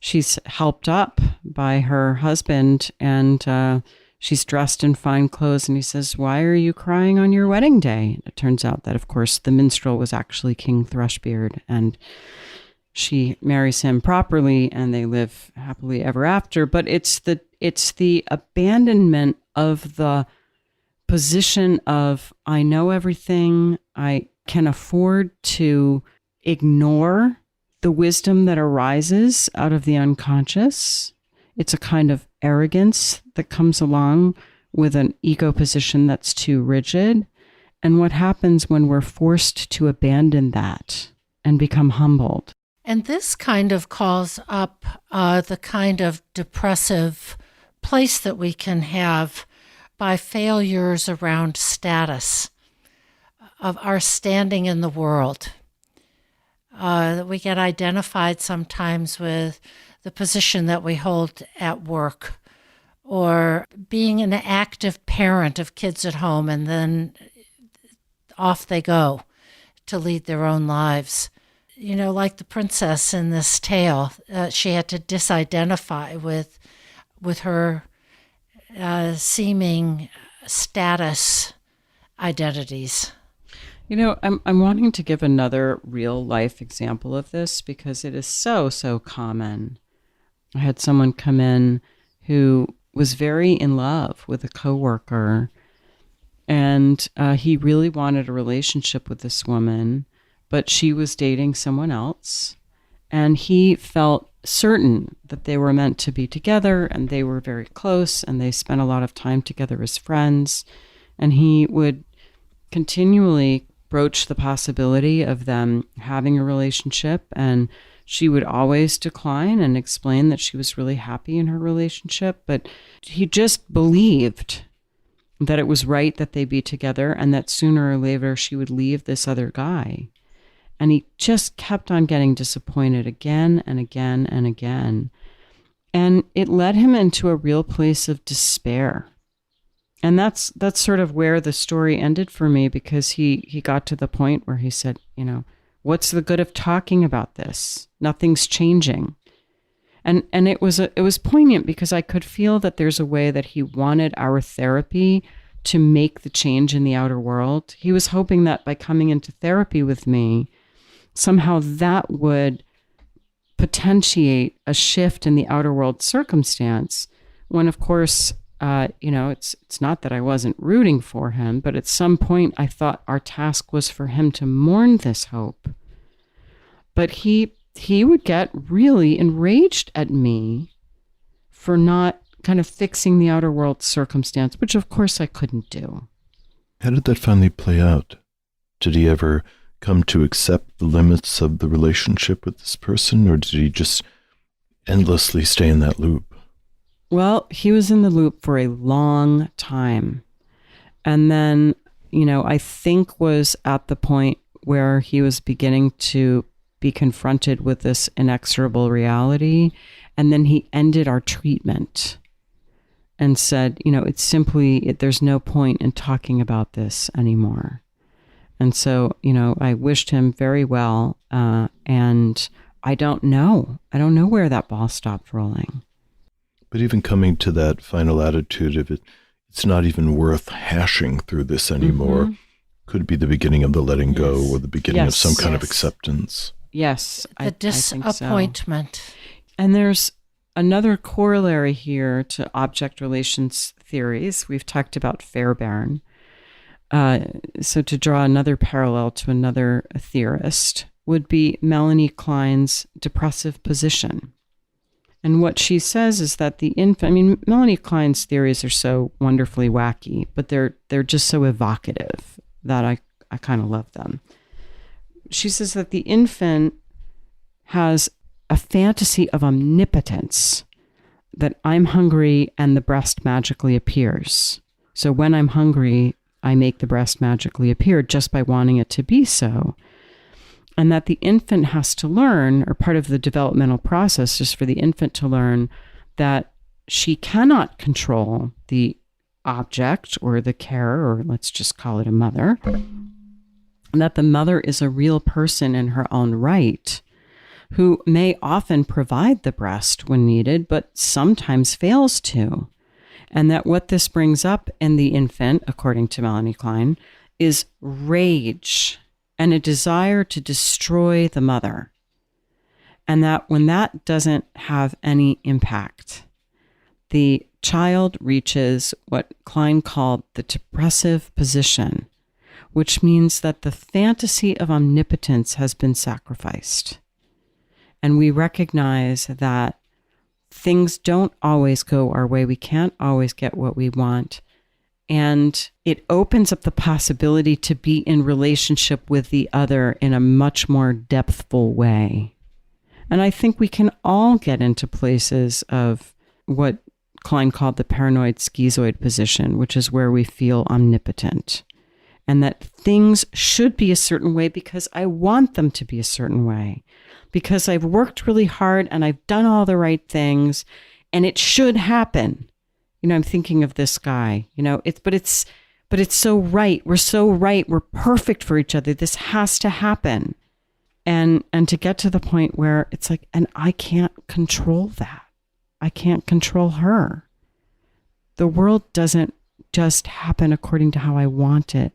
she's helped up by her husband, and she's dressed in fine clothes, and he says, "Why are you crying on your wedding day?" It turns out that, of course, the minstrel was actually King Thrushbeard, and she marries him properly, and they live happily ever after. But it's the abandonment of the position of, I know everything, I can afford to ignore the wisdom that arises out of the unconscious. It's a kind of arrogance that comes along with an ego position that's too rigid. And what happens when we're forced to abandon that and become humbled? And this kind of calls up the kind of depressive place that we can have by failures around status, of our standing in the world. We get identified sometimes with the position that we hold at work, or being an active parent of kids at home, and then off they go to lead their own lives. You know, like the princess in this tale, she had to disidentify with her seeming status identities. You know, I'm wanting to give another real life example of this because it is so common. I had someone come in who was very in love with a coworker, and he really wanted a relationship with this woman, but she was dating someone else, and he felt certain that they were meant to be together, and they were very close, and they spent a lot of time together as friends, and he would continually broach the possibility of them having a relationship, and she would always decline and explain that she was really happy in her relationship, but he just believed that it was right that they be together, and that sooner or later she would leave this other guy. And he just kept on getting disappointed again and again and again. And it led him into a real place of despair. And that's sort of where the story ended for me, because he got to the point where he said, you know, what's the good of talking about this? Nothing's changing. And it was poignant because I could feel that there's a way that he wanted our therapy to make the change in the outer world. He was hoping that by coming into therapy with me, somehow that would potentiate a shift in the outer world circumstance, when of course, it's not that I wasn't rooting for him, but at some point I thought our task was for him to mourn this hope. But he would get really enraged at me for not kind of fixing the outer world circumstance, which of course I couldn't do. How did that finally play out? Did he ever come to accept the limits of the relationship with this person, or did he just endlessly stay in that loop? Well, he was in the loop for a long time. And then, I think was at the point where he was beginning to be confronted with this inexorable reality. And then he ended our treatment and said, it's simply, there's no point in talking about this anymore. And so, I wished him very well. And I don't know where that ball stopped rolling. But even coming to that final attitude of it's not even worth hashing through this anymore, could be the beginning of the letting go, or the beginning of some kind of acceptance. Yes. The disappointment. So. And there's another corollary here to object relations theories. We've talked about Fairbairn. So to draw another parallel to another theorist would be Melanie Klein's depressive position. And what she says is that the infant, I mean, Melanie Klein's theories are so wonderfully wacky, but they're just so evocative that I kind of love them. She says that the infant has a fantasy of omnipotence, that I'm hungry and the breast magically appears. So when I'm hungry, I make the breast magically appear just by wanting it to be so. And that the infant has to learn, or part of the developmental process is for the infant to learn that she cannot control the object or the carer, or let's just call it a mother, and that the mother is a real person in her own right, who may often provide the breast when needed, but sometimes fails to. And that what this brings up in the infant, according to Melanie Klein, is rage and a desire to destroy the mother. And that when that doesn't have any impact, the child reaches what Klein called the depressive position, which means that the fantasy of omnipotence has been sacrificed. And we recognize that things don't always go our way. We can't always get what we want. And it opens up the possibility to be in relationship with the other in a much more depthful way. And I think we can all get into places of what Klein called the paranoid schizoid position, which is where we feel omnipotent. And that things should be a certain way because I want them to be a certain way. Because I've worked really hard and I've done all the right things and it should happen. You know, I'm thinking of this guy, you know, but it's so right. We're so right. We're perfect for each other. This has to happen. And to get to the point where it's like, and I can't control that. I can't control her. The world doesn't just happen according to how I want it.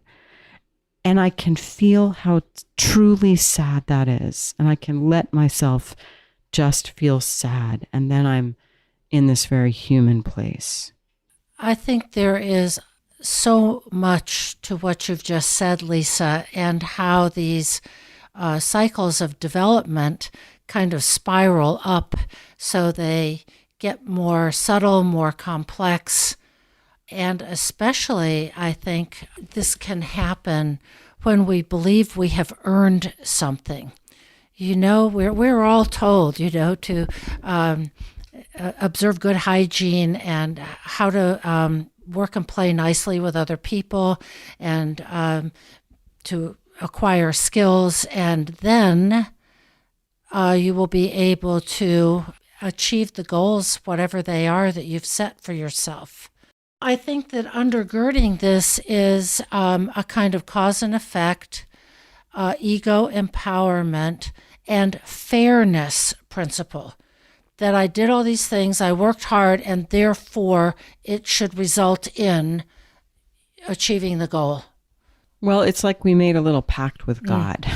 And I can feel how truly sad that is. And I can let myself just feel sad. And then I'm in this very human place. I think there is so much to what you've just said, Lisa, and how these cycles of development kind of spiral up so they get more subtle, more complex. And especially, I think this can happen when we believe we have earned something. You know, we're all told, you know, to observe good hygiene and how to work and play nicely with other people and to acquire skills, and then you will be able to achieve the goals, whatever they are, that you've set for yourself. I think that undergirding this is a kind of cause and effect, ego empowerment, and fairness principle. That I did all these things, I worked hard, and therefore it should result in achieving the goal. Well, it's like we made a little pact with God.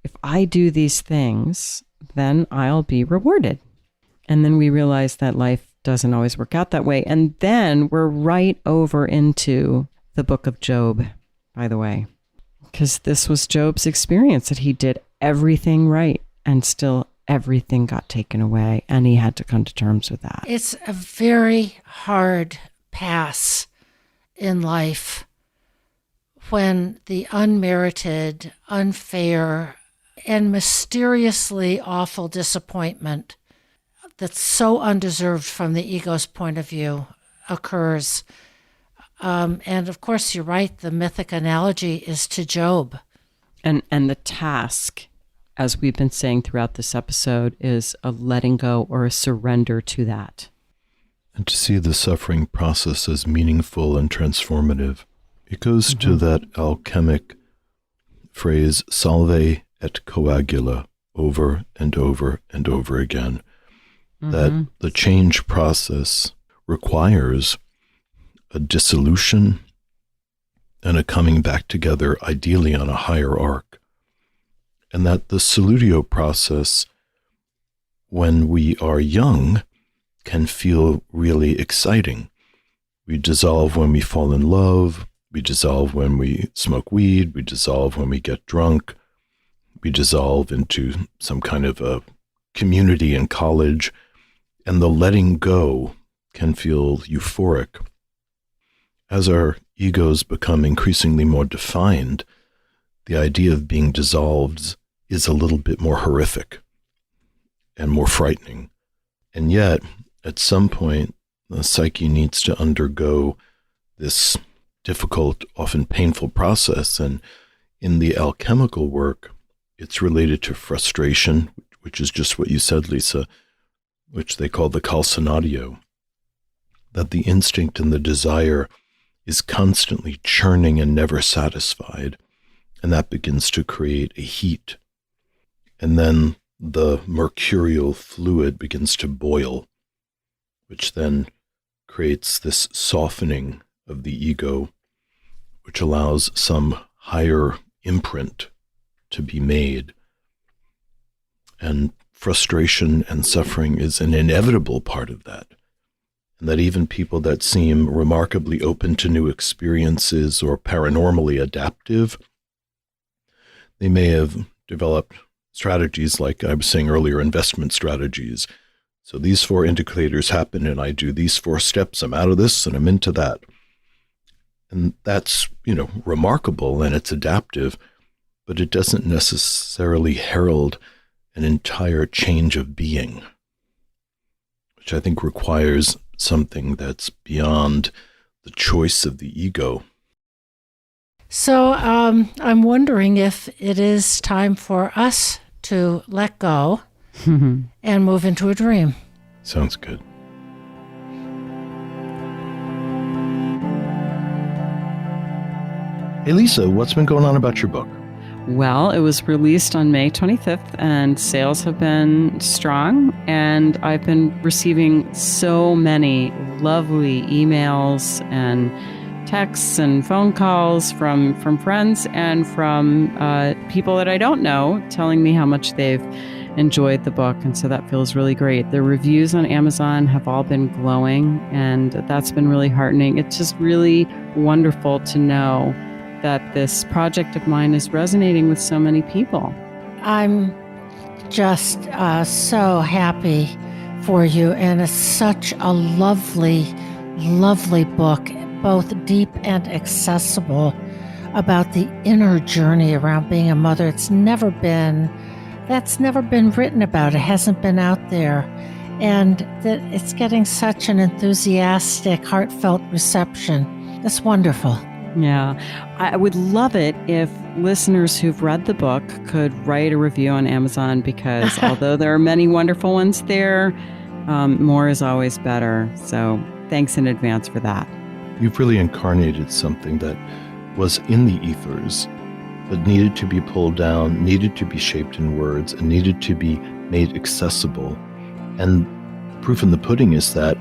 If I do these things, then I'll be rewarded. And then we realize that life doesn't always work out that way. And then we're right over into the book of Job, by the way, because this was Job's experience, that he did everything right and still everything got taken away, and he had to come to terms with that. It's a very hard pass in life when the unmerited, unfair, and mysteriously awful disappointment that's so undeserved from the ego's point of view occurs. And of course, you're right, the mythic analogy is to Job. And the task, as we've been saying throughout this episode, is a letting go or a surrender to that. And to see the suffering process as meaningful and transformative. It goes to that alchemic phrase, salve et coagula, over and over and over again. That the change process requires a dissolution and a coming back together, ideally on a higher arc. And that the solutio process, when we are young, can feel really exciting. We dissolve when we fall in love, We dissolve when we smoke weed. We dissolve when we get drunk. We dissolve into some kind of a community in college. And the letting go can feel euphoric. As our egos become increasingly more defined, the idea of being dissolved is a little bit more horrific and more frightening. And yet, at some point, the psyche needs to undergo this difficult, often painful process. And in the alchemical work, it's related to frustration, which is just what you said, Lisa, which they call the calcinatio, that the instinct and the desire is constantly churning and never satisfied. And that begins to create a heat. And then the mercurial fluid begins to boil, which then creates this softening of the ego, which allows some higher imprint to be made. And frustration and suffering is an inevitable part of that. And that even people that seem remarkably open to new experiences or paranormally adaptive, they may have developed strategies like I was saying earlier, investment strategies. So these 4 indicators happen and I do these 4 steps. I'm out of this and I'm into that. And that's, remarkable and it's adaptive, but it doesn't necessarily herald an entire change of being, which I think requires something that's beyond the choice of the ego. So I'm wondering if it is time for us to let go and move into a dream. Sounds good. Hey, Lisa, what's been going on about your book? Well, it was released on May 25th and sales have been strong. And I've been receiving so many lovely emails and texts and phone calls from friends and from people that I don't know telling me how much they've enjoyed the book. And so that feels really great. The reviews on Amazon have all been glowing, and that's been really heartening. It's just really wonderful to know that this project of mine is resonating with so many people. I'm just so happy for you, and it's such a lovely, lovely book, both deep and accessible, about the inner journey around being a mother. That's never been written about. It hasn't been out there. And that it's getting such an enthusiastic, heartfelt reception. It's wonderful. Yeah, I would love it if listeners who've read the book could write a review on Amazon, because although there are many wonderful ones there, more is always better. So thanks in advance for that. You've really incarnated something that was in the ethers, but needed to be pulled down, needed to be shaped in words, and needed to be made accessible. And proof in the pudding is that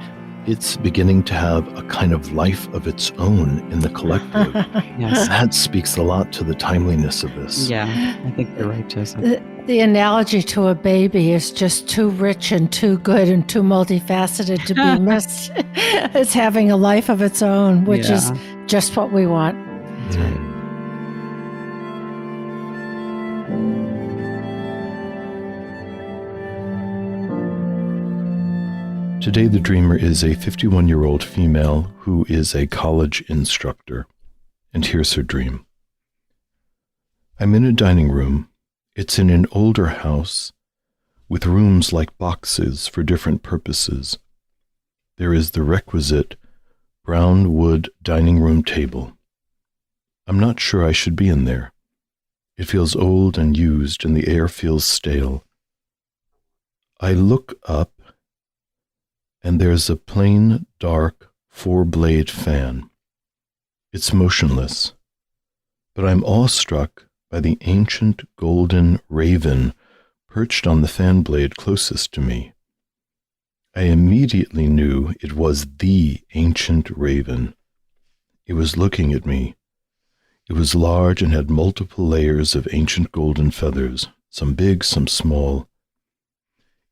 it's beginning to have a kind of life of its own in the collective. Yes. That speaks a lot to the timeliness of this. Yeah, I think you're right, Joseph. The analogy to a baby is just too rich and too good and too multifaceted to be missed. It's having a life of its own, which is just what we want. That's right. Today, the dreamer is a 51-year-old female who is a college instructor. And here's her dream. I'm in a dining room. It's in an older house with rooms like boxes for different purposes. There is the requisite brown wood dining room table. I'm not sure I should be in there. It feels old and used, and the air feels stale. I look up, and there's a plain, dark, 4-blade fan. It's motionless, but I'm awestruck by the ancient golden raven perched on the fan blade closest to me. I immediately knew it was the ancient raven. It was looking at me. It was large and had multiple layers of ancient golden feathers, some big, some small.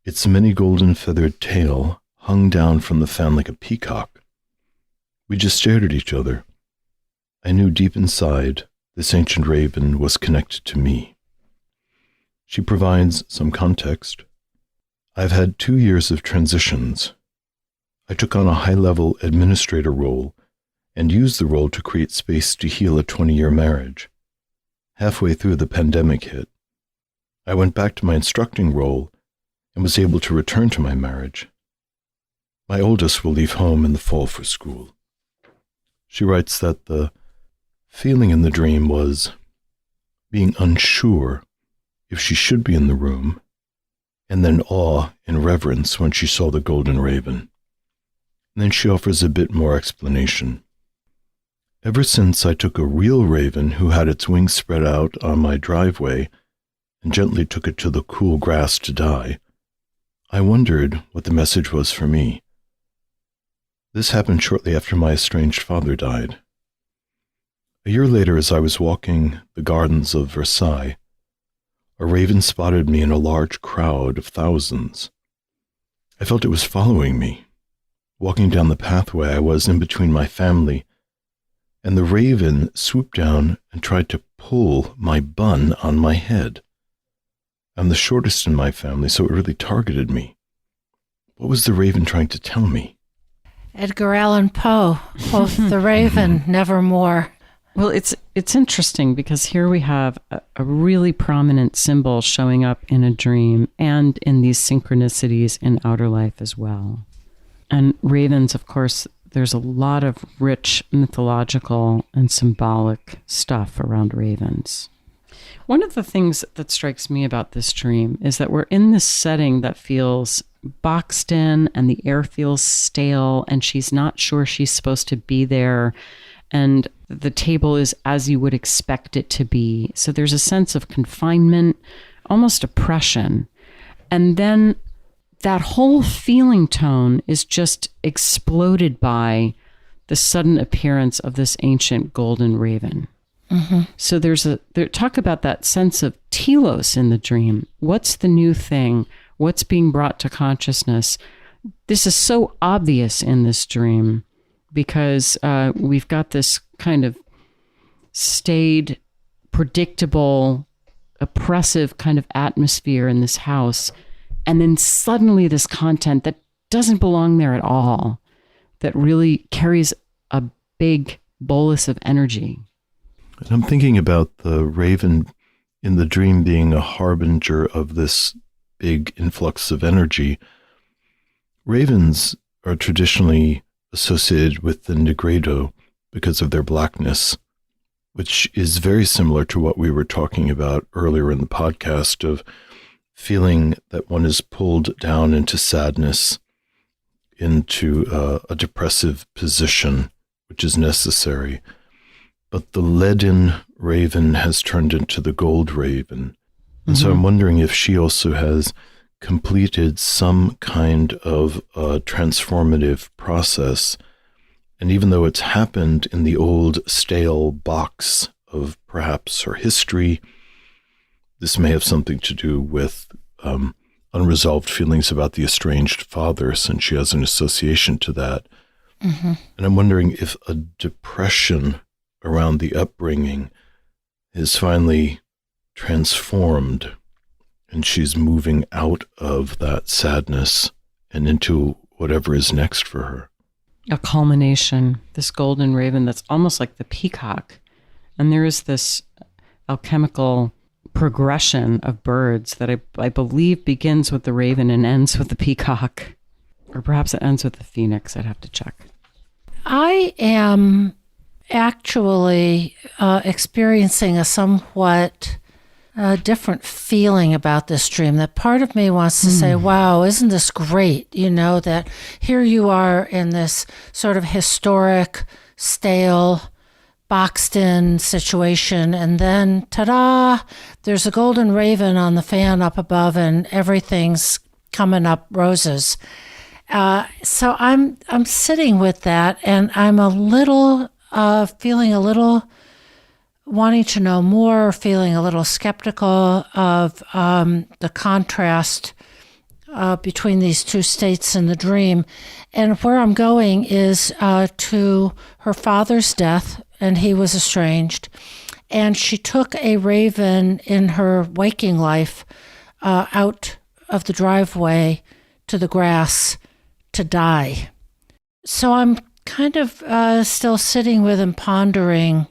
Its many golden feathered tail hung down from the fan like a peacock. We just stared at each other. I knew deep inside this ancient raven was connected to me. She provides some context. I've had 2 years of transitions. I took on a high-level administrator role and used the role to create space to heal a 20-year marriage. Halfway through, the pandemic hit. I went back to my instructing role and was able to return to my marriage. My oldest will leave home in the fall for school. She writes that the feeling in the dream was being unsure if she should be in the room, and then awe and reverence when she saw the golden raven. And then she offers a bit more explanation. Ever since I took a real raven who had its wings spread out on my driveway and gently took it to the cool grass to die, I wondered what the message was for me. This happened shortly after my estranged father died. A year later, as I was walking the gardens of Versailles, a raven spotted me in a large crowd of thousands. I felt it was following me. Walking down the pathway, I was in between my family, and the raven swooped down and tried to pull my bun on my head. I'm the shortest in my family, so it really targeted me. What was the raven trying to tell me? Edgar Allan Poe, quoth the raven, nevermore. Well, it's interesting because here we have a really prominent symbol showing up in a dream and in these synchronicities in outer life as well. And ravens, of course, there's a lot of rich mythological and symbolic stuff around ravens. One of the things that strikes me about this dream is that we're in this setting that feels boxed in and the air feels stale and she's not sure she's supposed to be there. And the table is as you would expect it to be. So there's a sense of confinement, almost oppression. And then that whole feeling tone is just exploded by the sudden appearance of this ancient golden raven. Mm-hmm. So talk about that sense of telos in the dream. What's the new thing? What's being brought to consciousness? This is so obvious in this dream because we've got this kind of staid, predictable, oppressive kind of atmosphere in this house. And then suddenly this content that doesn't belong there at all, that really carries a big bolus of energy. And I'm thinking about the raven in the dream being a harbinger of this big influx of energy. Ravens are traditionally associated with the Negredo because of their blackness, which is very similar to what we were talking about earlier in the podcast of feeling that one is pulled down into sadness, into a depressive position, which is necessary. But the leaden raven has turned into the gold raven. And so I'm wondering if she also has completed some kind of transformative process. And even though it's happened in the old stale box of perhaps her history, this may have something to do with unresolved feelings about the estranged father, since she has an association to that. Mm-hmm. And I'm wondering if a depression around the upbringing is finally transformed and she's moving out of that sadness and into whatever is next for her. A culmination, this golden raven that's almost like the peacock. And there is this alchemical progression of birds that I believe begins with the raven and ends with the peacock. Or perhaps it ends with the phoenix. I'd have to check. I am actually experiencing a somewhat different feeling about this dream. That part of me wants to say, wow, isn't this great? You know, that here you are in this sort of historic, stale, boxed-in situation, and then, ta-da, there's a golden raven on the fan up above, and everything's coming up roses. So I'm sitting with that, and I'm a little feeling a little wanting to know more, feeling a little skeptical of the contrast between these two states in the dream. And where I'm going is to her father's death, and he was estranged. And she took a raven in her waking life out of the driveway to the grass to die. So I'm kind of still sitting with and pondering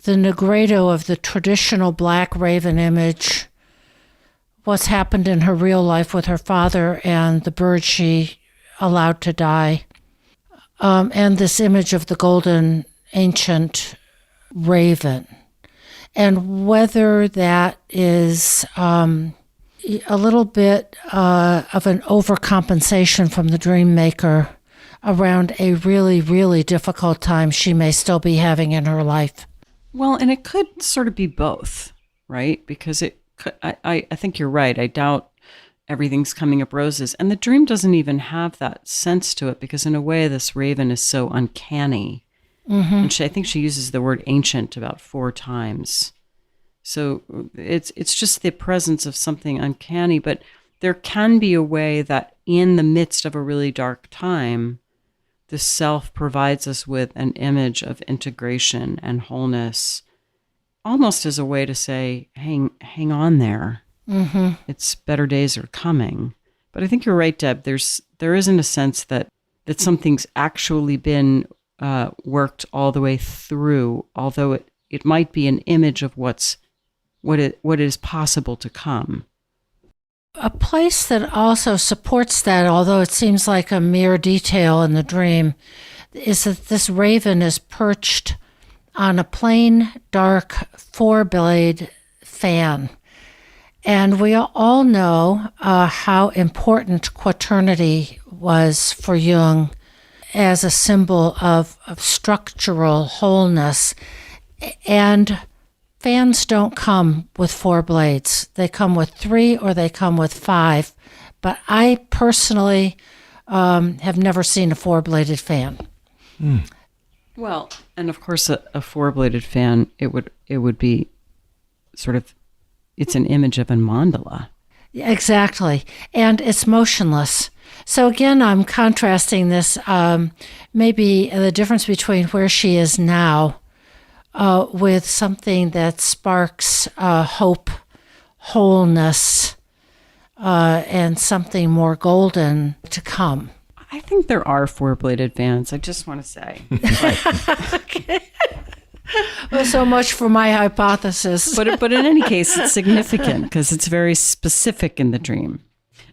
the negredo of the traditional black raven image, what's happened in her real life with her father and the bird she allowed to die, and this image of the golden ancient raven, and whether that is a little bit of an overcompensation from the dream maker around a really, really difficult time she may still be having in her life. Well, and it could sort of be both, right? Because it could, I think you're right. I doubt everything's coming up roses. And the dream doesn't even have that sense to it, because in a way, this raven is so uncanny. Mm-hmm. And I think she uses the word ancient about 4 times. So it's just the presence of something uncanny. But there can be a way that in the midst of a really dark time, the self provides us with an image of integration and wholeness, almost as a way to say, hang on there. Mm-hmm. It's better days are coming. But I think you're right, Deb. There isn't a sense that something's actually been worked all the way through, although it might be an image of what is possible to come. A place that also supports that, although it seems like a mere detail in the dream, is that this raven is perched on a plain, dark 4-blade fan. And we all know how important quaternity was for Jung as a symbol of structural wholeness. And fans don't come with 4 blades. They come with 3 or they come with 5. But I personally have never seen a 4-bladed fan. Mm. Well, and of course, a 4-bladed fan, it would be sort of, it's an image of a mandala. Exactly. And it's motionless. So again, I'm contrasting this, maybe the difference between where she is now with something that sparks hope, wholeness, and something more golden to come. I think there are 4-bladed fans. I just want to say. Okay. Well, so much for my hypothesis. But in any case, it's significant because it's very specific in the dream.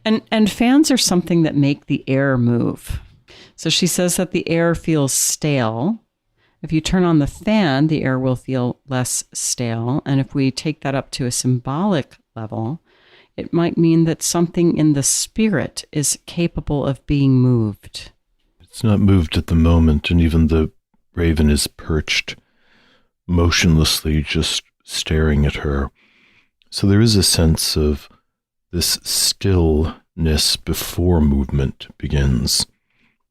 And fans are something that make the air move. So she says that the air feels stale. If you turn on the fan, the air will feel less stale. And if we take that up to a symbolic level, it might mean that something in the spirit is capable of being moved. It's not moved at the moment, and even the raven is perched motionlessly, just staring at her. So there is a sense of this stillness before movement begins,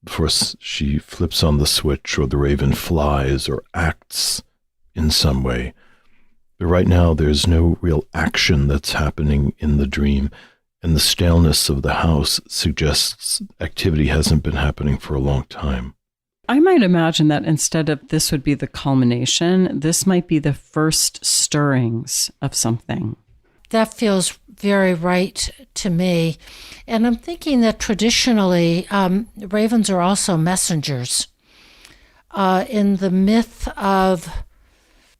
before she flips on the switch or the raven flies or acts in some way. But right now, there's no real action that's happening in the dream, and the staleness of the house suggests activity hasn't been happening for a long time. I might imagine that instead of this would be the culmination, this might be the first stirrings of something. That feels very right to me. And I'm thinking that traditionally, ravens are also messengers. In the myth of,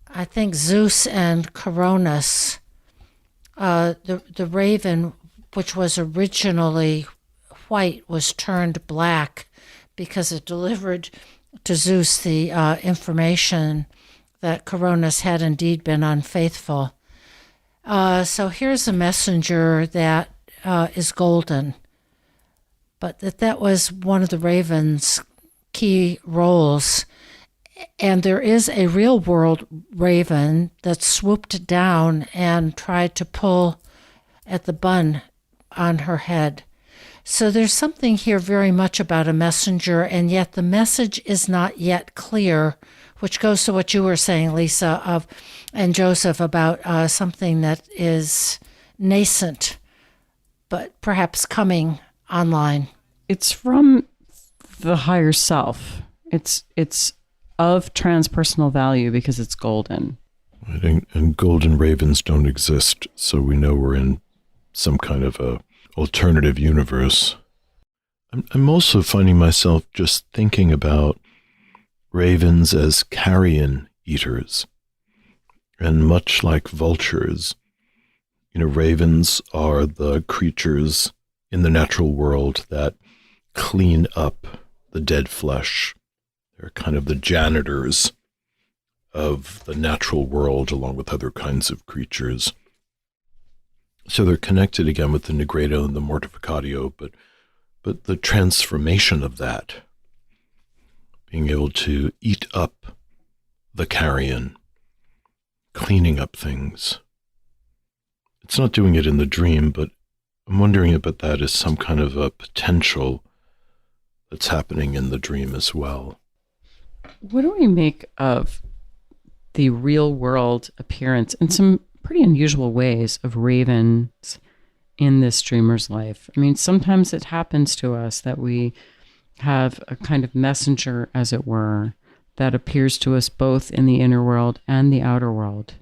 I think, Zeus and Coronis, the raven, which was originally white, was turned black because it delivered to Zeus the information that Coronis had indeed been unfaithful. So here's a messenger that is golden, but that was one of the raven's key roles. And there is a real world raven that swooped down and tried to pull at the bun on her head. So there's something here very much about a messenger, and yet the message is not yet clear, which goes to what you were saying, Lisa, and Joseph, about something that is nascent but perhaps coming online. It's from the higher self. It's of transpersonal value because it's golden. And golden ravens don't exist, so we know we're in some kind of a alternative universe. I'm also finding myself just thinking about ravens as carrion eaters. And much like vultures, ravens are the creatures in the natural world that clean up the dead flesh. They're kind of the janitors of the natural world along with other kinds of creatures. So they're connected again with the nigredo and the mortificatio, but the transformation of that, being able to eat up the carrion, cleaning up things. It's not doing it in the dream, but I'm wondering about that as some kind of a potential that's happening in the dream as well. What do we make of the real world appearance in some pretty unusual ways of ravens in this dreamer's life? I mean, sometimes it happens to us that we have a kind of messenger, as it were, that appears to us both in the inner world and the outer world.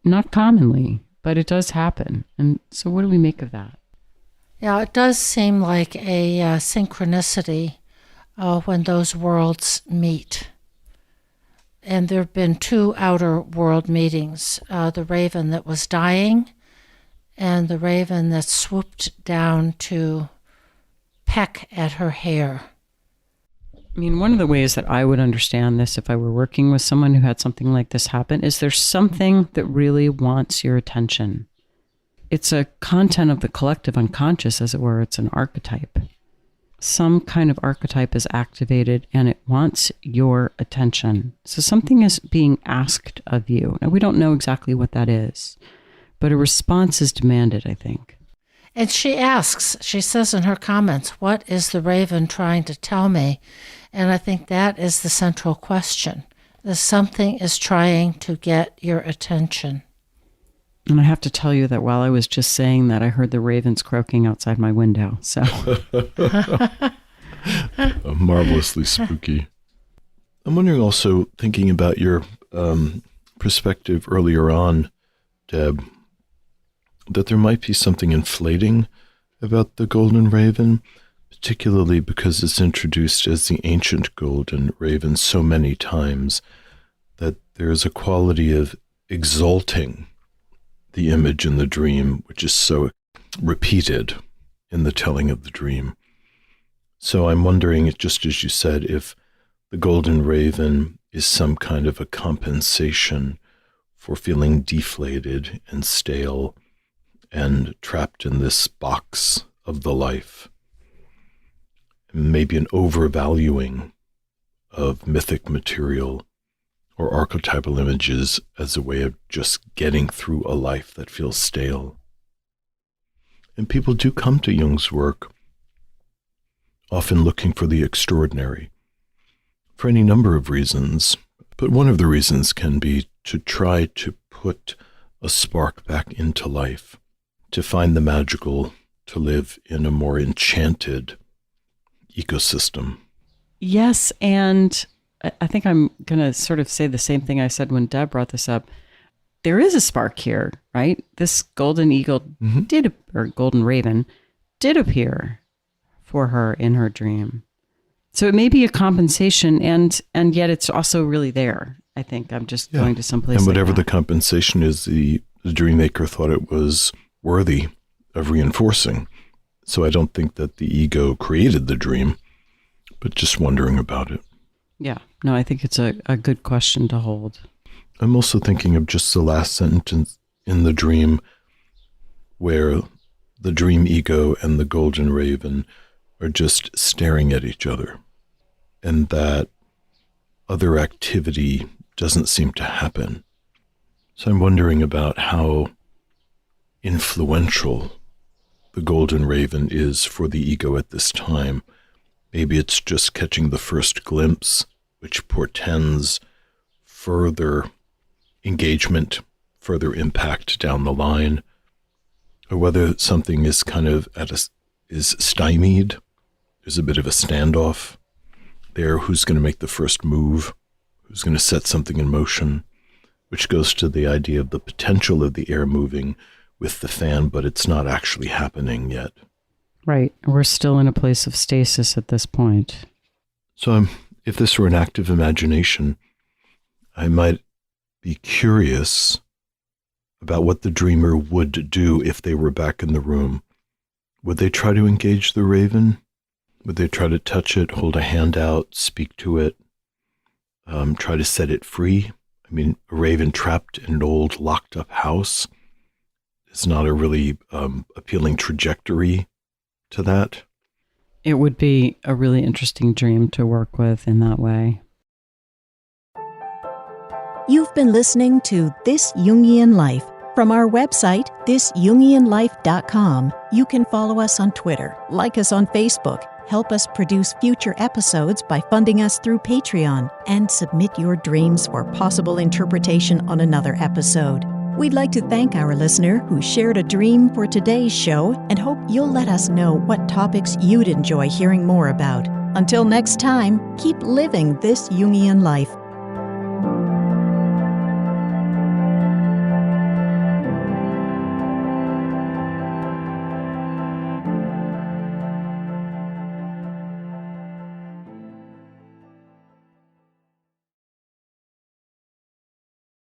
Not commonly, but it does happen. And so what do we make of that? Yeah, it does seem like a synchronicity when those worlds meet. And there have been two outer world meetings, the raven that was dying and the raven that swooped down to peck at her hair. I mean, one of the ways that I would understand this if I were working with someone who had something like this happen is there's something that really wants your attention. It's a content of the collective unconscious, as it were. It's an archetype. Some kind of archetype is activated and it wants your attention. So something is being asked of you. Now, we don't know exactly what that is, but a response is demanded, I think. And she says in her comments, what is the raven trying to tell me? And I think that is the central question. That something is trying to get your attention. And I have to tell you that while I was just saying that, I heard the ravens croaking outside my window. So marvelously spooky. I'm wondering also, thinking about your perspective earlier on, Deb, that there might be something inflating about the golden raven, particularly because it's introduced as the ancient golden raven so many times, that there's a quality of exalting the image in the dream, which is so repeated in the telling of the dream. So I'm wondering, just as you said, if the golden raven is some kind of a compensation for feeling deflated and stale and trapped in this box of the life. Maybe an overvaluing of mythic material or archetypal images as a way of just getting through a life that feels stale. And people do come to Jung's work often looking for the extraordinary, for any number of reasons. But one of the reasons can be to try to put a spark back into life, to find the magical, to live in a more enchanted ecosystem. yes, and I think I'm going to sort of say the same thing I said when Deb brought this up. There is a spark here, right? This golden eagle or golden raven did appear for her in her dream. So it may be a compensation, and yet it's also really there. I think I'm just going to someplace. And whatever like the compensation is, the dream maker thought it was worthy of reinforcing. So I don't think that the ego created the dream, but just wondering about it. Yeah, no, I think it's a good question to hold. I'm also thinking of just the last sentence in the dream where the dream ego and the golden raven are just staring at each other, and that other activity doesn't seem to happen. So I'm wondering about how influential the golden raven is for the ego at this time. Maybe it's just catching the first glimpse, which portends further engagement, further impact down the line. or whether something is kind of is stymied. There's a bit of a standoff there. Who's going to make the first move? Who's going to set something in motion? Which goes to the idea of the potential of the air moving with the fan, but it's not actually happening yet. Right. We're still in a place of stasis at this point. So if this were an active imagination, I might be curious about what the dreamer would do if they were back in the room. Would they try to engage the raven? Would they try to touch it, hold a hand out, speak to it, try to set it free? I mean, a raven trapped in an old locked up house is not a really appealing trajectory to that. It would be a really interesting dream to work with in that way. You've been listening to This Jungian Life. From our website, thisjungianlife.com, you can follow us on Twitter, like us on Facebook, help us produce future episodes by funding us through Patreon, and submit your dreams for possible interpretation on another episode. We'd like to thank our listener who shared a dream for today's show and hope you'll let us know what topics you'd enjoy hearing more about. Until next time, keep living this Jungian life.